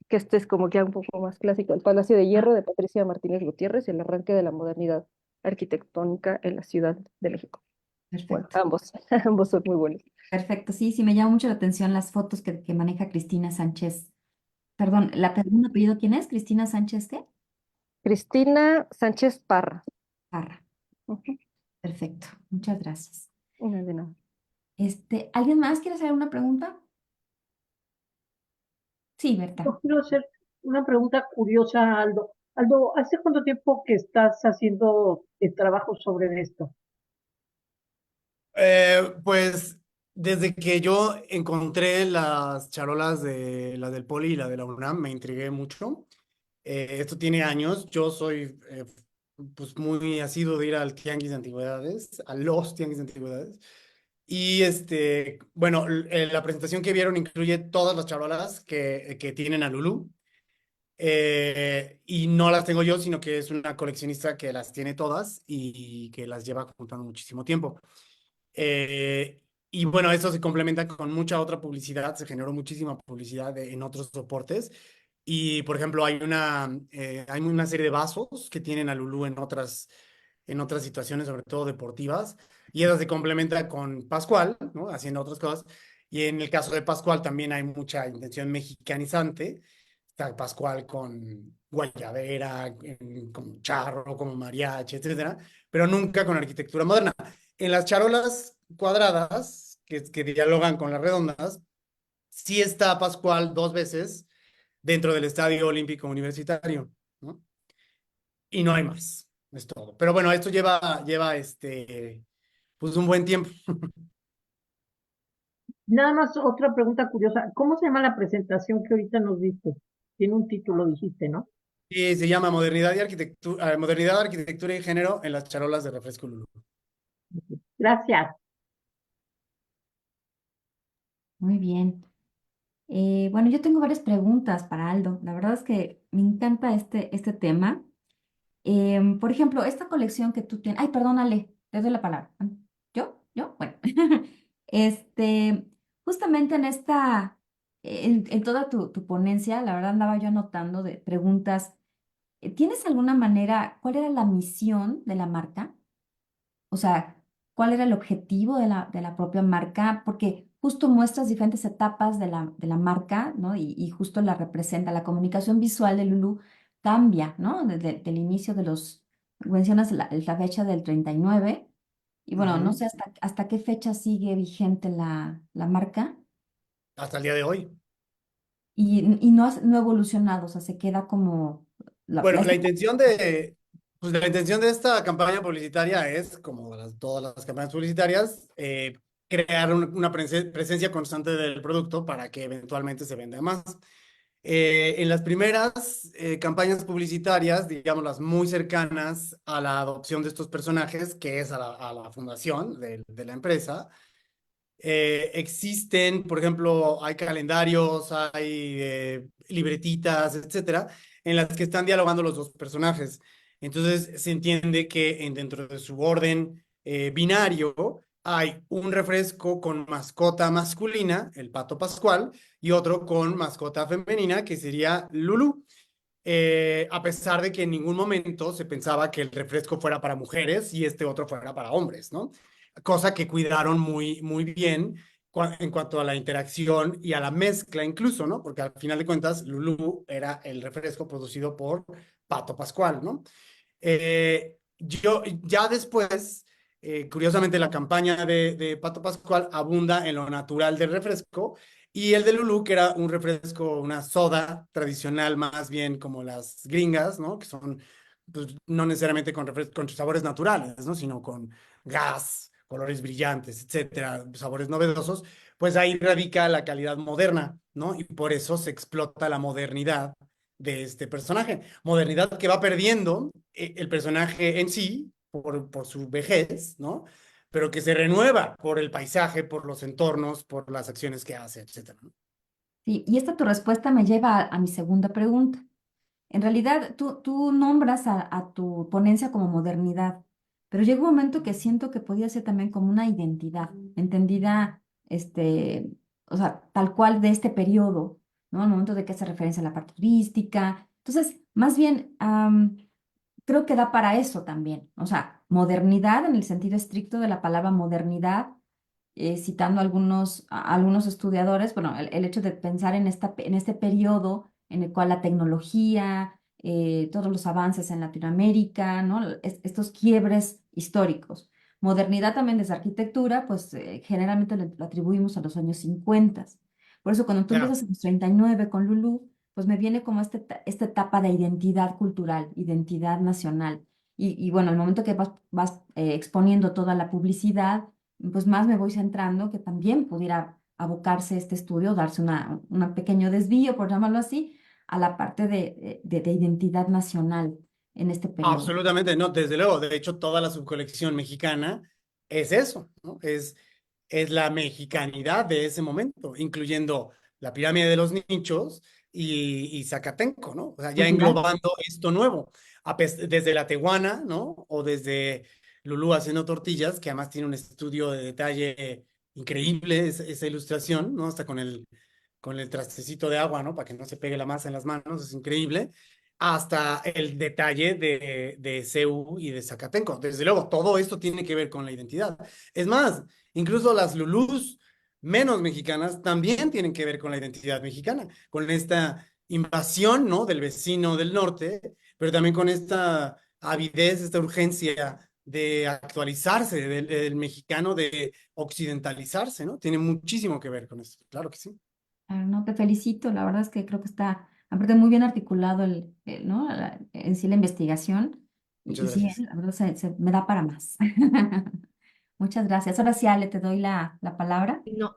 que este es como que ya un poco más clásico, El Palacio de Ah, Hierro de Patricia Martínez Gutiérrez, el arranque de la modernidad arquitectónica en la Ciudad de México. Bueno, perfecto. ambos, ambos son muy buenos. Perfecto. Sí, sí, me llama mucho la atención las fotos que maneja Cristina Sánchez. Perdón, ¿un apellido quién es? ¿Cristina Sánchez qué? Cristina Sánchez Parra. Parra. Ujú. Perfecto. Muchas gracias. No, de nada. ¿Alguien más quiere hacer una pregunta? Sí, Berta. Yo quiero hacer una pregunta curiosa a Aldo. Aldo, ¿hace cuánto tiempo que estás haciendo el trabajo sobre esto? Pues desde que yo encontré las charolas de la del Poli y la de la UNAM, me intrigué mucho. Esto tiene años. Yo soy pues muy asiduo de ir al tianguis de antigüedades, a los tianguis de antigüedades. Y bueno, la presentación que vieron incluye todas las charolas que tienen a Lulú. Y no las tengo yo, sino que es una coleccionista que las tiene todas y que las lleva juntando muchísimo tiempo. Eh, y bueno, eso se complementa con mucha otra publicidad, se generó muchísima publicidad en otros soportes. Y por ejemplo, hay una serie de vasos que tienen a Lulú en otras situaciones, sobre todo deportivas, y eso se complementa con Pascual, ¿no? Haciendo otras cosas. Y en el caso de Pascual también hay mucha intención mexicanizante. Está Pascual con guayabera, como charro, como mariachi, etcétera, pero nunca con arquitectura moderna. En las charolas cuadradas, que dialogan con las redondas, sí está Pascual dos veces dentro del Estadio Olímpico Universitario, ¿no? Y no hay más, es todo. Pero bueno, esto lleva pues un buen tiempo. Nada más otra pregunta curiosa. ¿Cómo se llama la presentación que ahorita nos diste? Tiene un título, dijiste, ¿no? Y se llama Modernidad, Arquitectura y Género en las charolas de refresco Lulú. Gracias. Muy bien. Bueno, yo tengo varias preguntas para Aldo. La verdad es que me encanta este tema. Por ejemplo, esta colección que tú tienes. Ay, perdón, Ale, te doy la palabra. ¿Yo? ¿Yo? Bueno. Este, justamente en toda tu ponencia, la verdad andaba yo anotando de preguntas. ¿Tienes alguna manera, cuál era la misión de la marca? O sea, ¿cuál era el objetivo de la propia marca? Porque justo muestras diferentes etapas de la marca, ¿no? Y justo la representa. La comunicación visual de Lulu cambia, ¿no? Desde el inicio mencionas la fecha del 39. Y bueno, no Ujú. sé hasta qué fecha sigue vigente la marca Hasta el día de hoy. y no ha evolucionado, o sea, se queda como la Bueno, estrategia. pues la intención de esta campaña publicitaria es, como todas las campañas publicitarias, crear una presencia constante del producto para que eventualmente se venda más. En las primeras campañas publicitarias, digamos las muy cercanas a la adopción de estos personajes, que es a la fundación de la empresa, existen, por ejemplo, hay calendarios, hay libretitas, etcétera, en las que están dialogando los dos personajes. Entonces se entiende que dentro de su orden binario hay un refresco con mascota masculina, el Pato Pascual, y otro con mascota femenina, que sería Lulu. A pesar de que en ningún momento se pensaba que el refresco fuera para mujeres y este otro fuera para hombres, ¿no? Cosa que cuidaron muy, muy bien en cuanto a la interacción y a la mezcla incluso, ¿no? Porque al final de cuentas, Lulú era el refresco producido por Pato Pascual, ¿no? Yo ya después, curiosamente, la campaña de Pato Pascual abunda en lo natural del refresco y el de Lulú, que era un refresco, una soda tradicional, más bien como las gringas, ¿no? Que son, pues, no necesariamente con sabores naturales, ¿no? Sino con gas, colores brillantes, etcétera, sabores novedosos, pues ahí radica la calidad moderna, ¿no? Y por eso se explota la modernidad de este personaje. Modernidad que va perdiendo el personaje en sí por su vejez, ¿no? Pero que se renueva por el paisaje, por los entornos, por las acciones que hace, etcétera, ¿no? Sí, y esta tu respuesta me lleva a mi segunda pregunta. En realidad, tú nombras a tu ponencia como modernidad, pero llega un momento que siento que podía ser también como una identidad, entendida, o sea, tal cual de este periodo, ¿no? El momento de que hace referencia a la parte turística. Entonces, más bien, creo que da para eso también. O sea, modernidad en el sentido estricto de la palabra modernidad, citando a algunos estudiadores, bueno, el hecho de pensar en este periodo en el cual la tecnología, todos los avances en Latinoamérica, ¿no? Estos quiebres históricos. Modernidad también desde arquitectura, pues generalmente lo atribuimos a los años 50. Por eso cuando tú Claro. empiezas en los 39 con Lulú, pues me viene como esta etapa de identidad cultural, identidad nacional. Y bueno, el momento que vas exponiendo toda la publicidad, pues más me voy centrando que también pudiera abocarse este estudio, darse un pequeño desvío, por llamarlo así, a la parte de identidad nacional en este periodo. Absolutamente, no, desde luego. De hecho, toda la subcolección mexicana es eso, ¿no? Es la mexicanidad de ese momento, incluyendo la pirámide de los nichos y Zacatenco, ¿no? O sea, ya Cultural. englobando esto nuevo, desde la Tehuana, ¿no? O desde Lulú haciendo tortillas, que además tiene un estudio de detalle increíble, esa ilustración, ¿no? Hasta con el trastecito de agua, ¿no? Para que no se pegue la masa en las manos, es increíble. Hasta el detalle de CEU y de Zacatenco. Desde luego, todo esto tiene que ver con la identidad. Es más, incluso las Lulús menos mexicanas también tienen que ver con la identidad mexicana, con esta invasión, ¿no? Del vecino del norte, pero también con esta avidez, esta urgencia de actualizarse, del mexicano de occidentalizarse, ¿no? Tiene muchísimo que ver con esto, claro que sí. No, te felicito, la verdad es que creo que está, aparte, muy bien articulado ¿no? En sí la investigación, Muchas y sí, gracias. la verdad me da para más. Muchas gracias. Ahora sí, Ale, te doy la palabra. No,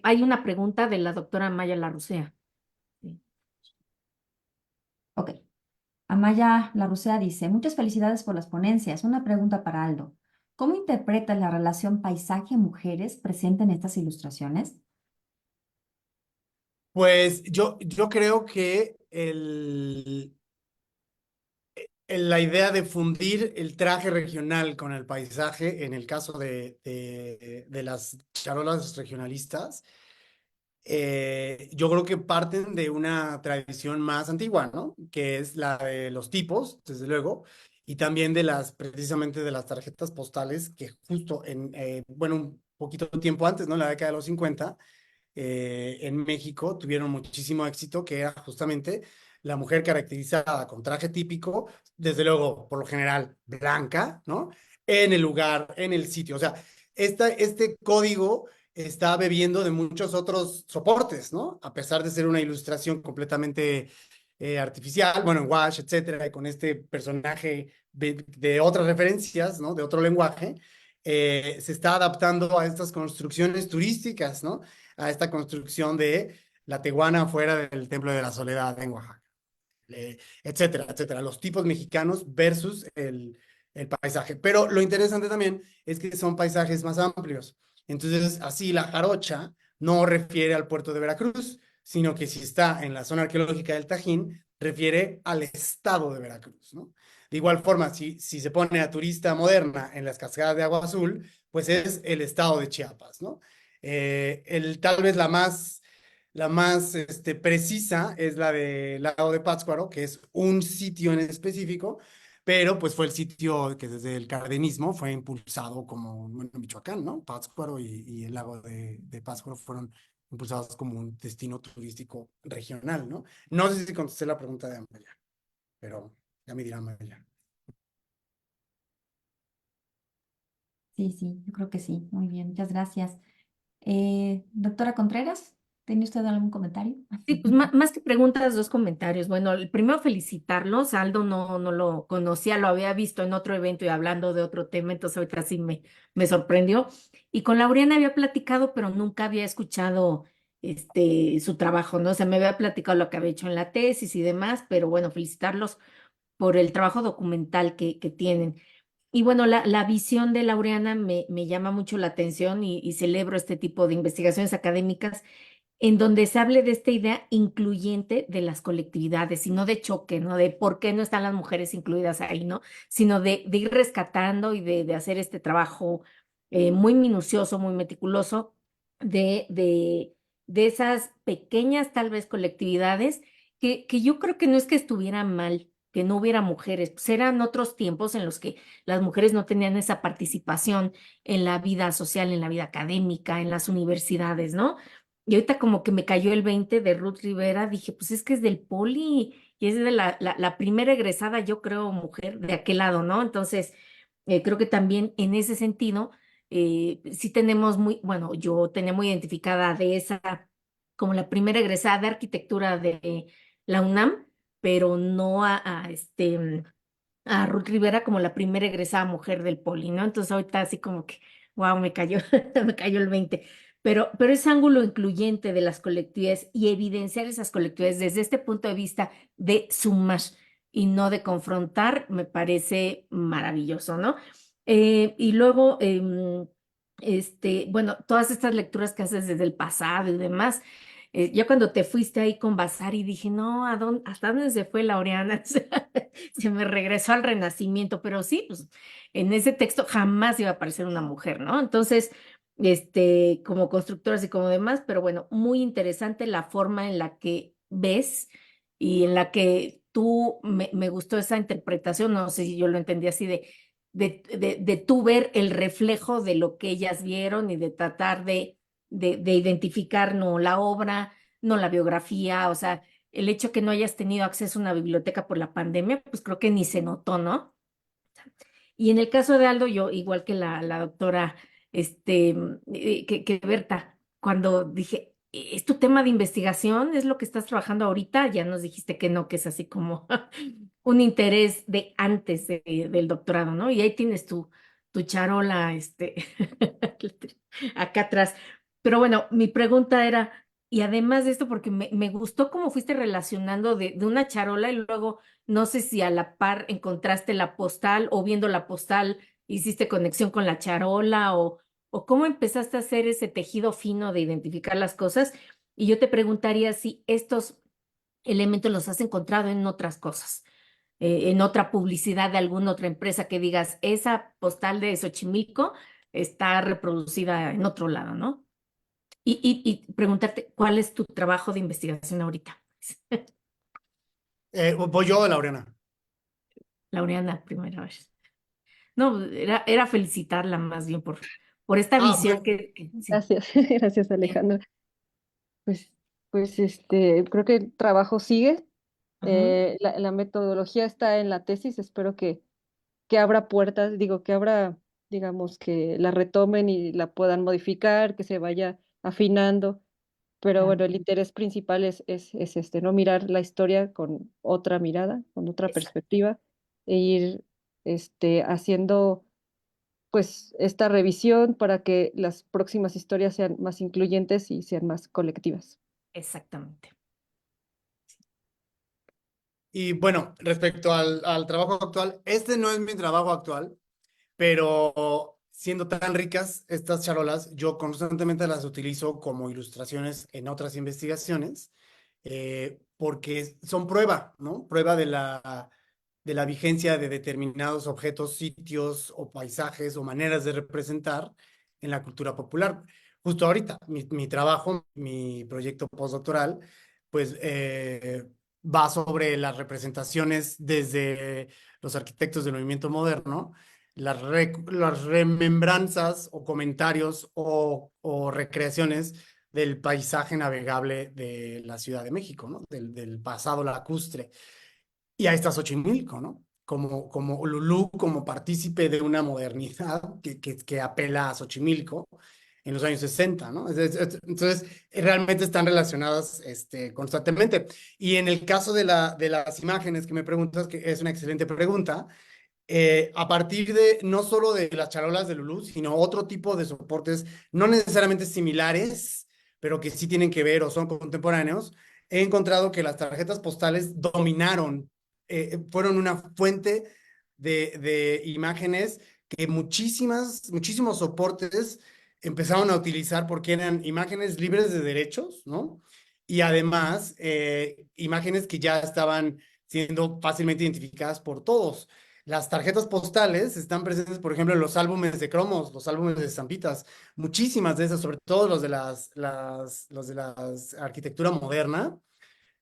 hay una pregunta de la doctora Maya Larrucea. Sí. Ok. Amaya Larrucea dice, muchas felicidades por las ponencias. Una pregunta para Aldo. ¿Cómo interpretas la relación paisaje-mujeres presente en estas ilustraciones? Pues yo creo que la idea de fundir el traje regional con el paisaje, en el caso de las charolas regionalistas, yo creo que parten de una tradición más antigua, ¿no? Que es la de los tipos, desde luego, y también precisamente de las tarjetas postales, que justo bueno, un poquito tiempo antes, ¿no? En la década de los 50 en México tuvieron muchísimo éxito, que era justamente la mujer caracterizada con traje típico, desde luego, por lo general, blanca, ¿no? En el lugar, en el sitio. O sea, este código está bebiendo de muchos otros soportes, ¿no? A pesar de ser una ilustración completamente artificial, bueno, en wash, etcétera, y con este personaje de otras referencias, ¿no? De otro lenguaje, se está adaptando a estas construcciones turísticas, ¿no? A esta construcción de la Tehuana fuera del Templo de la Soledad en Oaxaca, etcétera, etcétera. Los tipos mexicanos versus el paisaje. Pero lo interesante también es que son paisajes más amplios. Entonces, así la jarocha no refiere al puerto de Veracruz, sino que si está en la zona arqueológica del Tajín, refiere al estado de Veracruz, ¿no? De igual forma, si se pone a turista moderna en las cascadas de Agua Azul, pues es el estado de Chiapas, ¿no? Tal vez la más precisa es la del lago de Pátzcuaro, que es un sitio en específico, pero pues fue el sitio que desde el cardenismo fue impulsado como, bueno, Michoacán, ¿no? Pátzcuaro y el lago de Pátzcuaro fueron impulsados como un destino turístico regional, ¿no? No sé si contesté la pregunta de Amaya, pero ya me dirá Amaya. Sí, sí, yo creo que sí. Muy bien, muchas gracias. Doctora Contreras, ¿tiene usted algún comentario? Sí, pues más que preguntas, dos comentarios. Bueno, el primero felicitarlos. Aldo no lo conocía, lo había visto en otro evento y hablando de otro tema, entonces ahorita sí me sorprendió. Y con Laureana había platicado, pero nunca había escuchado su trabajo, ¿no? O sea, me había platicado lo que había hecho en la tesis y demás, pero bueno, felicitarlos por el trabajo documental que tienen. Y bueno, la visión de Laureana me llama mucho la atención y celebro este tipo de investigaciones académicas en donde se hable de esta idea incluyente de las colectividades y no de choque, ¿no? De por qué no están las mujeres incluidas ahí, ¿no? Sino de ir rescatando y de hacer este trabajo muy minucioso, muy meticuloso de esas pequeñas, tal vez, colectividades que yo creo que no es que estuvieran mal, que no hubiera mujeres, pues eran otros tiempos en los que las mujeres no tenían esa participación en la vida social, en la vida académica, en las universidades, ¿no? Y ahorita como que me cayó el 20 de Ruth Rivera, dije, pues es que es del Poli y es de la primera egresada, yo creo, mujer de aquel lado, ¿no? Entonces, creo que también en ese sentido, sí tenemos bueno, yo tenía muy identificada de esa como la primera egresada de arquitectura de la UNAM, pero no a Ruth Rivera como la primera egresada mujer del Poli, ¿no? Entonces ahorita así como que wow, me cayó, me cayó el 20. Pero ese ángulo incluyente de las colectividades y evidenciar esas colectividades desde este punto de vista de sumar y no de confrontar, me parece maravilloso, ¿no? Y luego, bueno, todas estas lecturas que haces desde el pasado y demás, yo cuando te fuiste ahí con Vasari dije, no, ¿hasta dónde se fue Laureana? O sea, se me regresó al Renacimiento, pero sí, pues en ese texto jamás iba a aparecer una mujer, ¿no? Entonces, como constructoras y como demás, pero bueno, muy interesante la forma en la que ves y en la que me gustó esa interpretación, no sé si yo lo entendí así de tú ver el reflejo de lo que ellas vieron y de tratar de identificar no la obra, no la biografía, o sea, el hecho que no hayas tenido acceso a una biblioteca por la pandemia, pues creo que ni se notó, ¿no? Y en el caso de Aldo, yo, igual que la doctora, que Berta, cuando dije, ¿es tu tema de investigación? ¿Es lo que estás trabajando ahorita? Ya nos dijiste que no, que es así como un interés de antes del doctorado, ¿no? Y ahí tienes tu charola, acá atrás. Pero bueno, mi pregunta era, y además de esto, porque me gustó cómo fuiste relacionando de una charola y luego no sé si a la par encontraste la postal o viendo la postal hiciste conexión con la charola o cómo empezaste a hacer ese tejido fino de identificar las cosas. Y yo te preguntaría si estos elementos los has encontrado en otras cosas, en otra publicidad de alguna otra empresa que digas, esa postal de Xochimilco está reproducida en otro lado, ¿no? Y preguntarte, ¿cuál es tu trabajo de investigación ahorita? Voy yo, Laureana. Laureana, primera vez. No, era felicitarla más bien por esta Ah, visión pues, que sí. Gracias, gracias Alejandra. Pues, creo que el trabajo sigue. Ujú, La metodología está en la tesis. Espero que abra puertas, digo, que abra, digamos, que la retomen y la puedan modificar, que se vaya afinando. Pero claro, bueno, el interés principal es ¿no? Mirar la historia con otra mirada, con otra exacto, perspectiva, e ir haciendo pues esta revisión para que las próximas historias sean más incluyentes y sean más colectivas. exactamente. y bueno, respecto al trabajo actual, este no es mi trabajo actual, pero siendo tan ricas estas charolas, yo constantemente las utilizo como ilustraciones en otras investigaciones, porque son prueba, ¿no? Prueba de la vigencia de determinados objetos, sitios o paisajes o maneras de representar en la cultura popular. Justo ahorita, mi trabajo, mi proyecto postdoctoral, pues va sobre las representaciones desde los arquitectos del movimiento moderno, las remembranzas o comentarios o recreaciones del paisaje navegable de la Ciudad de México, ¿no? Del pasado lacustre. Y ahí está Xochimilco, ¿no? Como Lulú, como partícipe de una modernidad que apela a Xochimilco en los años 60, ¿no? Entonces, realmente están relacionadas constantemente. Y en el caso de las imágenes que me preguntas, que es una excelente pregunta, a partir de no solo de las charolas de Lulú, sino otro tipo de soportes no necesariamente similares, pero que sí tienen que ver o son contemporáneos, he encontrado que las tarjetas postales dominaron, fueron una fuente de imágenes que muchísimos soportes empezaron a utilizar porque eran imágenes libres de derechos, ¿no? Y además, imágenes que ya estaban siendo fácilmente identificadas por todos. Las tarjetas postales están presentes, por ejemplo, en los álbumes de cromos, los álbumes de estampitas, muchísimas de esas, sobre todo los de la arquitectura moderna,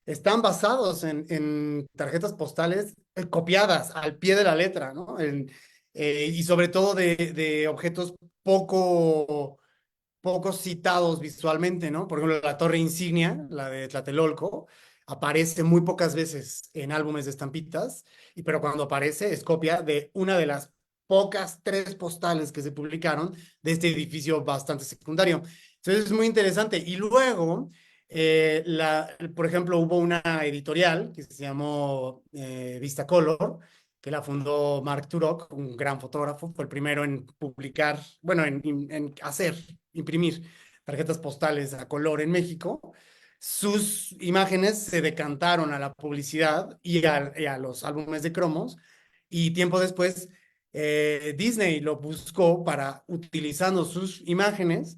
están basados en tarjetas postales copiadas al pie de la letra, ¿no? Y sobre todo de objetos poco citados visualmente, ¿no? Por ejemplo, la torre insignia, la de Tlatelolco, aparece muy pocas veces en álbumes de estampitas, pero cuando aparece es copia de una de las pocas tres postales que se publicaron de este edificio bastante secundario. Entonces es muy interesante. Y luego, por ejemplo, hubo una editorial que se llamó Vista Color, que la fundó Mark Turok, un gran fotógrafo, fue el primero en publicar, bueno, en hacer, imprimir tarjetas postales a color en México. Sus imágenes se decantaron a la publicidad y a los álbumes de cromos, y tiempo después Disney lo buscó para, utilizando sus imágenes,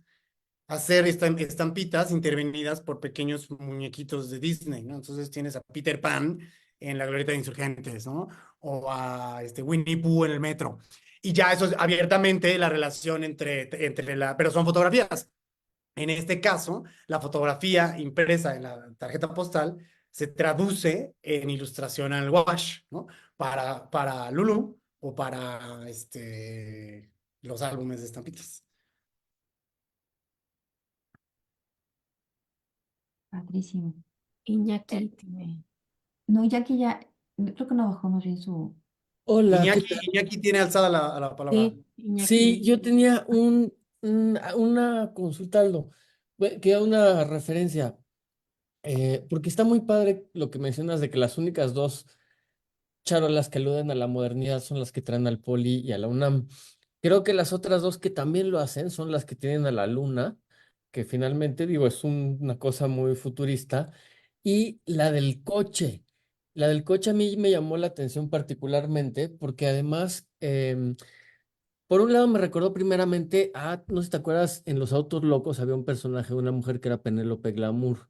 hacer estampitas intervenidas por pequeños muñequitos de Disney, ¿no? Entonces tienes a Peter Pan en la Glorieta de Insurgentes, ¿no? O a Winnie Pooh en el metro. Y ya eso es abiertamente la relación pero son fotografías. En este caso, la fotografía impresa en la tarjeta postal se traduce en ilustración al wash, ¿no? Para Lulu o para los álbumes de estampitas. Padrísimo. Iñaki tiene. No, ya que ya, creo que no bajó más bien su... Hola, ¿qué Iñaki, tal? Iñaki tiene alzada la palabra. Sí, Sí, Iñaki. yo tenía una consulta, Aldo, que era una referencia, porque está muy padre lo que mencionas de que las únicas dos charolas que aluden a la modernidad son las que traen al Poli y a la UNAM. Creo que las otras dos que también lo hacen son las que tienen a la Luna, que finalmente, digo, es una cosa muy futurista, y la del coche. La del coche a mí me llamó la atención particularmente porque además... por un lado me recordó primeramente no sé si te acuerdas, en Los Autos Locos había un personaje, una mujer que era Penélope Glamour.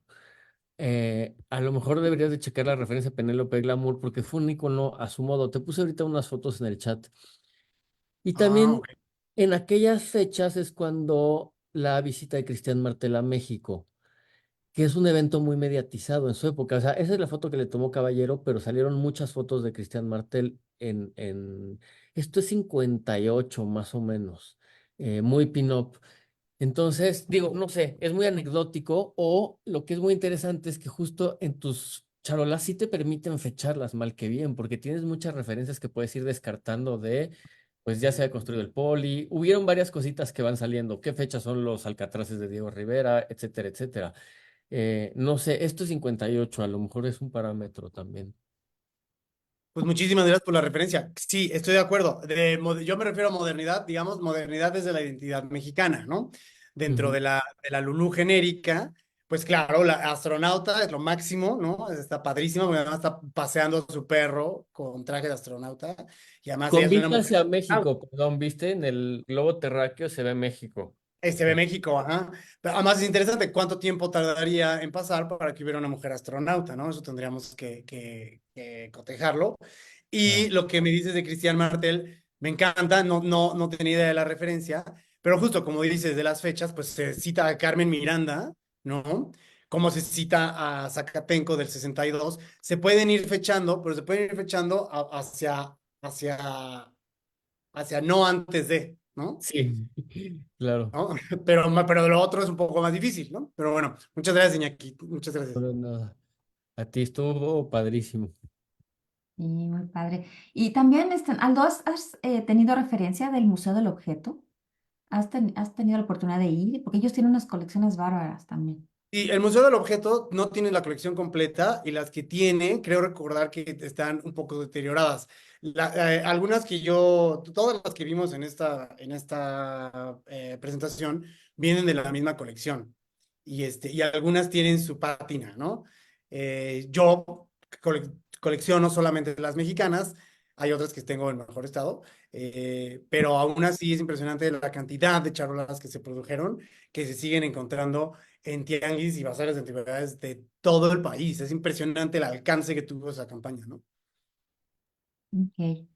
A lo mejor deberías de checar la referencia a Penélope Glamour porque fue un icono a su modo. Te puse ahorita unas fotos en el chat. Y Ah, también ok. en aquellas fechas es cuando la visita de Cristian Martel a México, que es un evento muy mediatizado en su época. O sea, esa es la foto que le tomó Caballero, pero salieron muchas fotos de Cristian Martel esto es 58 más o menos, muy pin-up. Entonces, digo, no sé, es muy anecdótico o lo que es muy interesante es que justo en tus charolas sí te permiten fecharlas mal que bien, porque tienes muchas referencias que puedes ir descartando pues ya se ha construido el Poli, hubieron varias cositas que van saliendo, qué fechas son los alcatraces de Diego Rivera, etcétera, etcétera. No sé, esto es 58, a lo mejor es un parámetro también. Pues muchísimas gracias por la referencia. Sí, estoy de acuerdo. Yo me refiero a modernidad, digamos, modernidad desde la identidad mexicana, ¿no? Dentro Ujú. de la Lulú genérica, pues claro, la astronauta es lo máximo, ¿no? Está padrísimo, porque además está paseando a su perro con traje de astronauta, y además ella Con es una vista mujer. hacia México, perdón, ¿viste? En el globo terráqueo se ve México. Se ve México, ajá. Pero además es interesante cuánto tiempo tardaría en pasar para que hubiera una mujer astronauta, ¿no? Eso tendríamos que cotejarlo. Ah, Y lo que me dices de Cristian Martel, me encanta, no tenía idea de la referencia, pero justo como dices de las fechas, pues se cita a Carmen Miranda, ¿no? Como se cita a Zacatenco del 62. Se pueden ir fechando, pero se pueden ir fechando hacia no antes de, ¿no? sí, claro. ¿No? Pero lo otro es un poco más difícil, ¿no? Pero bueno, muchas gracias, Iñaki. Muchas gracias. Pero nada. A ti estuvo padrísimo. Sí, muy padre. Y también, Aldo, ¿has tenido referencia del Museo del Objeto? ¿Has tenido la oportunidad de ir? Porque ellos tienen unas colecciones bárbaras también. Y el Museo del Objeto no tiene la colección completa, y las que tiene, creo recordar que están un poco deterioradas. Algunas todas las que vimos en esta presentación, vienen de la misma colección. Y algunas tienen su pátina, ¿no? Yo colecciono solamente las mexicanas, hay otras que tengo en mejor estado, pero aún así es impresionante la cantidad de charolas que se produjeron, que se siguen encontrando en tianguis y bazares de antigüedades de todo el país. Es impresionante el alcance que tuvo esa campaña, ¿no? Ok.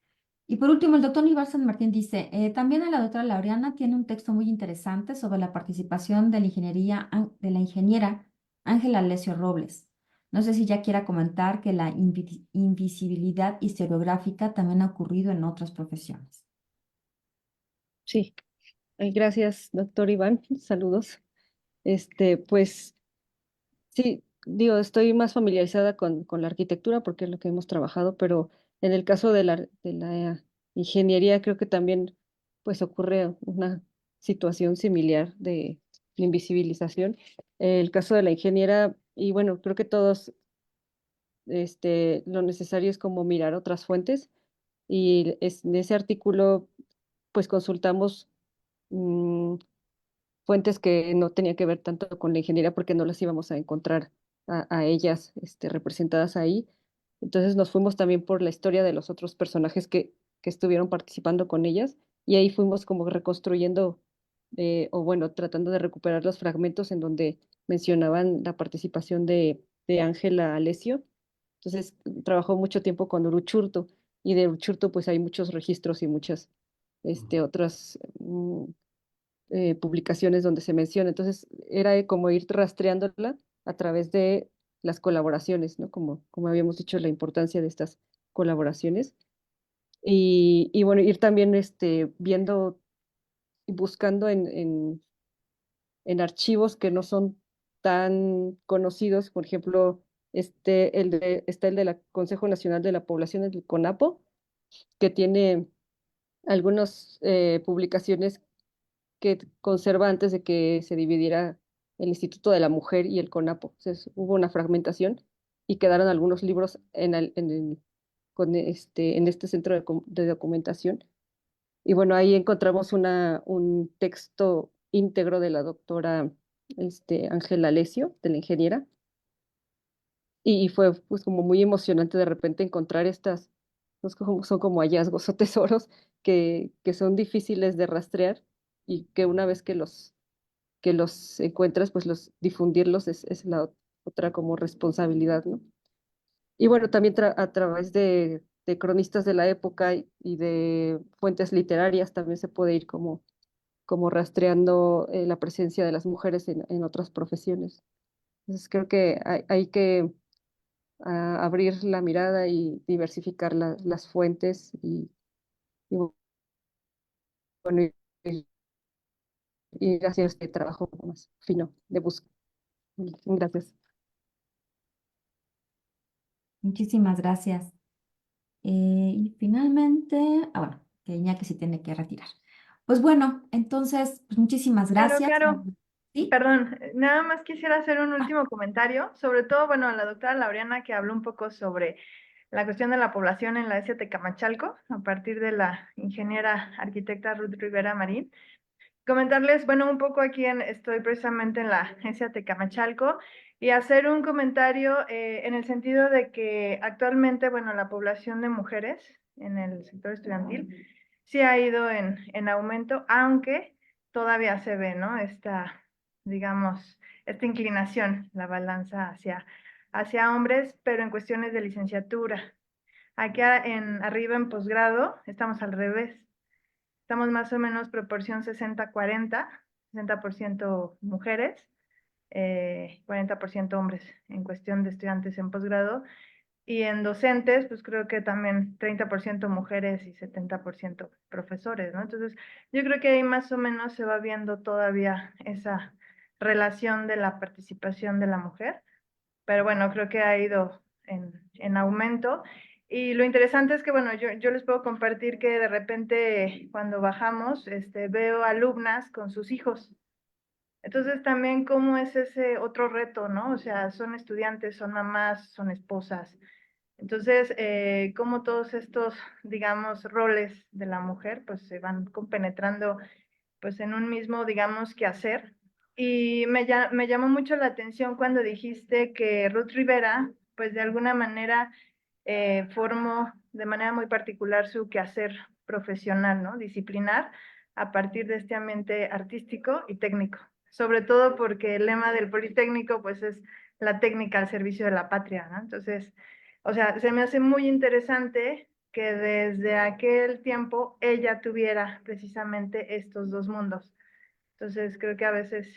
Y por último, el doctor Nivar San Martín dice, también la doctora Laureana tiene un texto muy interesante sobre la participación de de la ingeniera Ángela Alessio Robles. No sé si ya quiera comentar que la invisibilidad historiográfica también ha ocurrido en otras profesiones. Sí, gracias, doctor Iván. Saludos. Pues sí, digo, estoy más familiarizada con la arquitectura porque es lo que hemos trabajado, pero en el caso de la ingeniería creo que también pues ocurre una situación similar de invisibilización. El caso de la ingeniera, y bueno, creo que todos lo necesario es como mirar otras fuentes. Y en ese artículo pues consultamos mm, fuentes que no tenían que ver tanto con la ingeniería porque no las íbamos a encontrar a ellas representadas ahí. Entonces nos fuimos también por la historia de los otros personajes que estuvieron participando con ellas y ahí fuimos como reconstruyendo o bueno, tratando de recuperar los fragmentos en donde mencionaban la participación de Ángela Alessio. Entonces trabajó mucho tiempo con Uruchurtu y de Uruchurtu pues hay muchos registros y muchas otras publicaciones donde se menciona. Entonces, era como ir rastreándola a través de las colaboraciones, ¿no? Como habíamos dicho, la importancia de estas colaboraciones. Y bueno, ir también viendo y buscando en archivos que no son tan conocidos, por ejemplo, está el de la Consejo Nacional de la Población, el CONAPO, que tiene algunas publicaciones que conserva antes de que se dividiera el Instituto de la Mujer y el CONAPO. Entonces, hubo una fragmentación y quedaron algunos libros en este centro de documentación. Y bueno, ahí encontramos un texto íntegro de la doctora Ángela Alessio, de la ingeniera, y fue pues como muy emocionante de repente encontrar son como hallazgos o tesoros que son difíciles de rastrear y que una vez que los encuentras, pues difundirlos es la otra como responsabilidad, ¿no? Y bueno, también a través de cronistas de la época y de fuentes literarias también se puede ir como rastreando la presencia de las mujeres en otras profesiones. Entonces creo que hay que abrir la mirada y diversificar las fuentes y bueno, y hacer este trabajo más fino de búsqueda. Gracias. Muchísimas gracias. Y finalmente, bueno, que Iñaki se tiene que retirar. Pues bueno, entonces, pues muchísimas Claro, gracias. claro. ¿Sí? Perdón, nada más quisiera hacer un último comentario, sobre todo, bueno, a la doctora Laureana que habló un poco sobre la cuestión de la población en la S. Tecamachalco, a partir de la ingeniera arquitecta Ruth Rivera Marín. Comentarles, bueno, un poco estoy precisamente en la S. Tecamachalco y hacer un comentario en el sentido de que actualmente, bueno, la población de mujeres en el sector estudiantil sí ha ido en aumento, aunque todavía se ve, ¿no? Digamos, esta inclinación, la balanza hacia hombres, pero en cuestiones de licenciatura. Aquí arriba en posgrado estamos al revés. Estamos más o menos proporción 60-40, 60% mujeres, 40% hombres en cuestión de estudiantes en posgrado. Y en docentes, pues creo que también 30% mujeres y 70% profesores, ¿no? Entonces, yo creo que ahí más o menos se va viendo todavía esa relación de la participación de la mujer, pero bueno, creo que ha ido en aumento. Y lo interesante es que, bueno, yo les puedo compartir que de repente cuando bajamos, veo alumnas con sus hijos. Entonces también cómo es ese otro reto, ¿no? O sea, son estudiantes, son mamás, son esposas. Entonces, cómo todos estos, digamos, roles de la mujer, pues se van compenetrando, pues en un mismo, digamos, quehacer. Y me llamó mucho la atención cuando dijiste que Ruth Rivera, pues de alguna manera formó de manera muy particular su quehacer profesional, ¿no? Disciplinar a partir de este ambiente artístico y técnico. Sobre todo porque el lema del Politécnico, pues es la técnica al servicio de la patria, ¿no? Entonces, o sea, se me hace muy interesante que desde aquel tiempo ella tuviera precisamente estos dos mundos. Entonces, creo que a veces,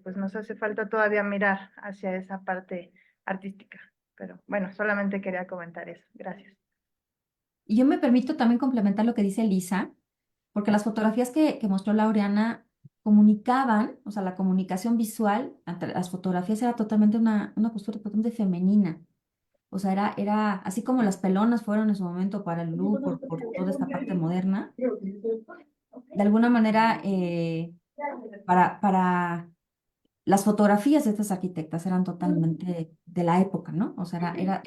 pues nos hace falta todavía mirar hacia esa parte artística. Pero bueno, solamente quería comentar eso. Gracias. Y yo me permito también complementar lo que dice Lisa, porque las fotografías que mostró Laureana comunicaban, o sea, la comunicación visual entre las fotografías era totalmente una postura totalmente femenina. O sea, era así como las pelonas fueron en su momento para el Louvre por toda esta parte moderna, de alguna manera para las fotografías de estas arquitectas eran totalmente de la época, ¿no? O sea, era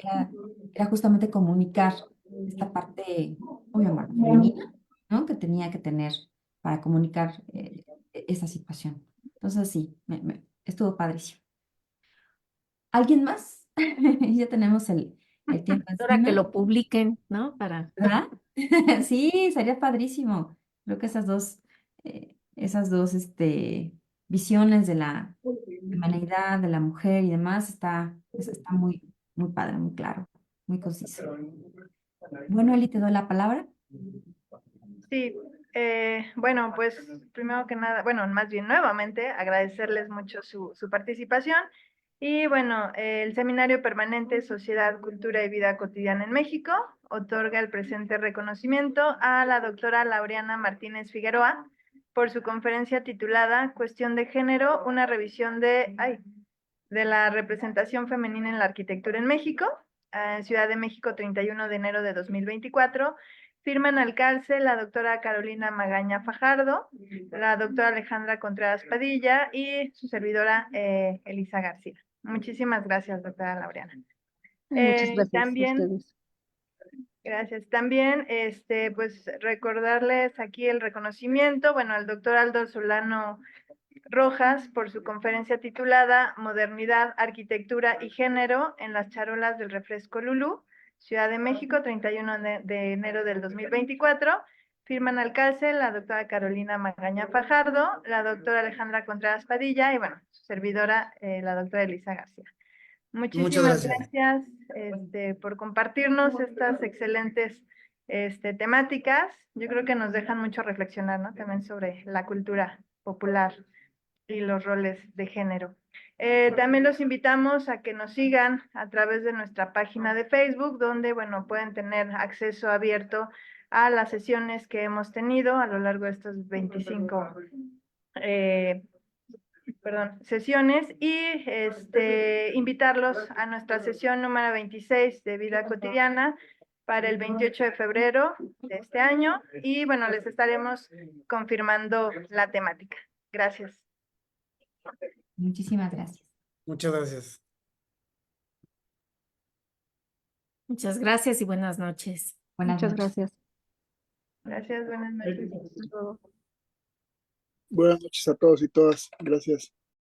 justamente comunicar esta parte, obviamente, femenina, ¿no? Que tenía que tener para comunicar esa situación. Entonces, sí, estuvo padrísimo. ¿Alguien más? Ya tenemos el tiempo Ahora que encima, lo publiquen, ¿no? Para ¿verdad? Sí, sería padrísimo. Creo que esas dos visiones de la humanidad, de la mujer y demás, está muy, muy padre, muy claro, muy conciso. Bueno, Eli, te doy la palabra. Sí, bueno, pues primero que nada, bueno, más bien nuevamente agradecerles mucho su participación. Y bueno, el Seminario Permanente Sociedad, Cultura y Vida Cotidiana en México otorga el presente reconocimiento a la doctora Laureana Martínez Figueroa por su conferencia titulada Cuestión de Género, una revisión de la representación femenina en la arquitectura en México, Ciudad de México, 31 de enero de 2024. Firman al calce la doctora Carolina Magaña Fajardo, la doctora Alejandra Contreras Padilla y su servidora Elisa García. Muchísimas gracias, doctora Laureana. Muchas gracias a También, ustedes. gracias. También, pues recordarles aquí el reconocimiento, bueno, al doctor Aldo Solano Rojas por su conferencia titulada Modernidad, Arquitectura y Género en las charolas del refresco Lulú, Ciudad de México, 31 de enero del 2024. Firman al calce la doctora Carolina Magaña Fajardo, la doctora Alejandra Contreras Padilla y bueno, su servidora, la doctora Elisa García. Muchas Muchísimas gracias. gracias por compartirnos estas excelentes temáticas. Yo creo que nos dejan mucho reflexionar, ¿no? También sobre la cultura popular y los roles de género. También los invitamos a que nos sigan a través de nuestra página de Facebook, donde, bueno, pueden tener acceso abierto a las sesiones que hemos tenido a lo largo de estos 25 sesiones y invitarlos a nuestra sesión número 26 de Vida Cotidiana para el 28 de febrero de este año y bueno, les estaremos confirmando la temática. Gracias. Muchísimas gracias. Muchas gracias. muchas gracias y buenas noches. Buenas Muchas noches. gracias. Gracias, buenas noches. Hasta luego. Buenas noches a todos y todas. Gracias.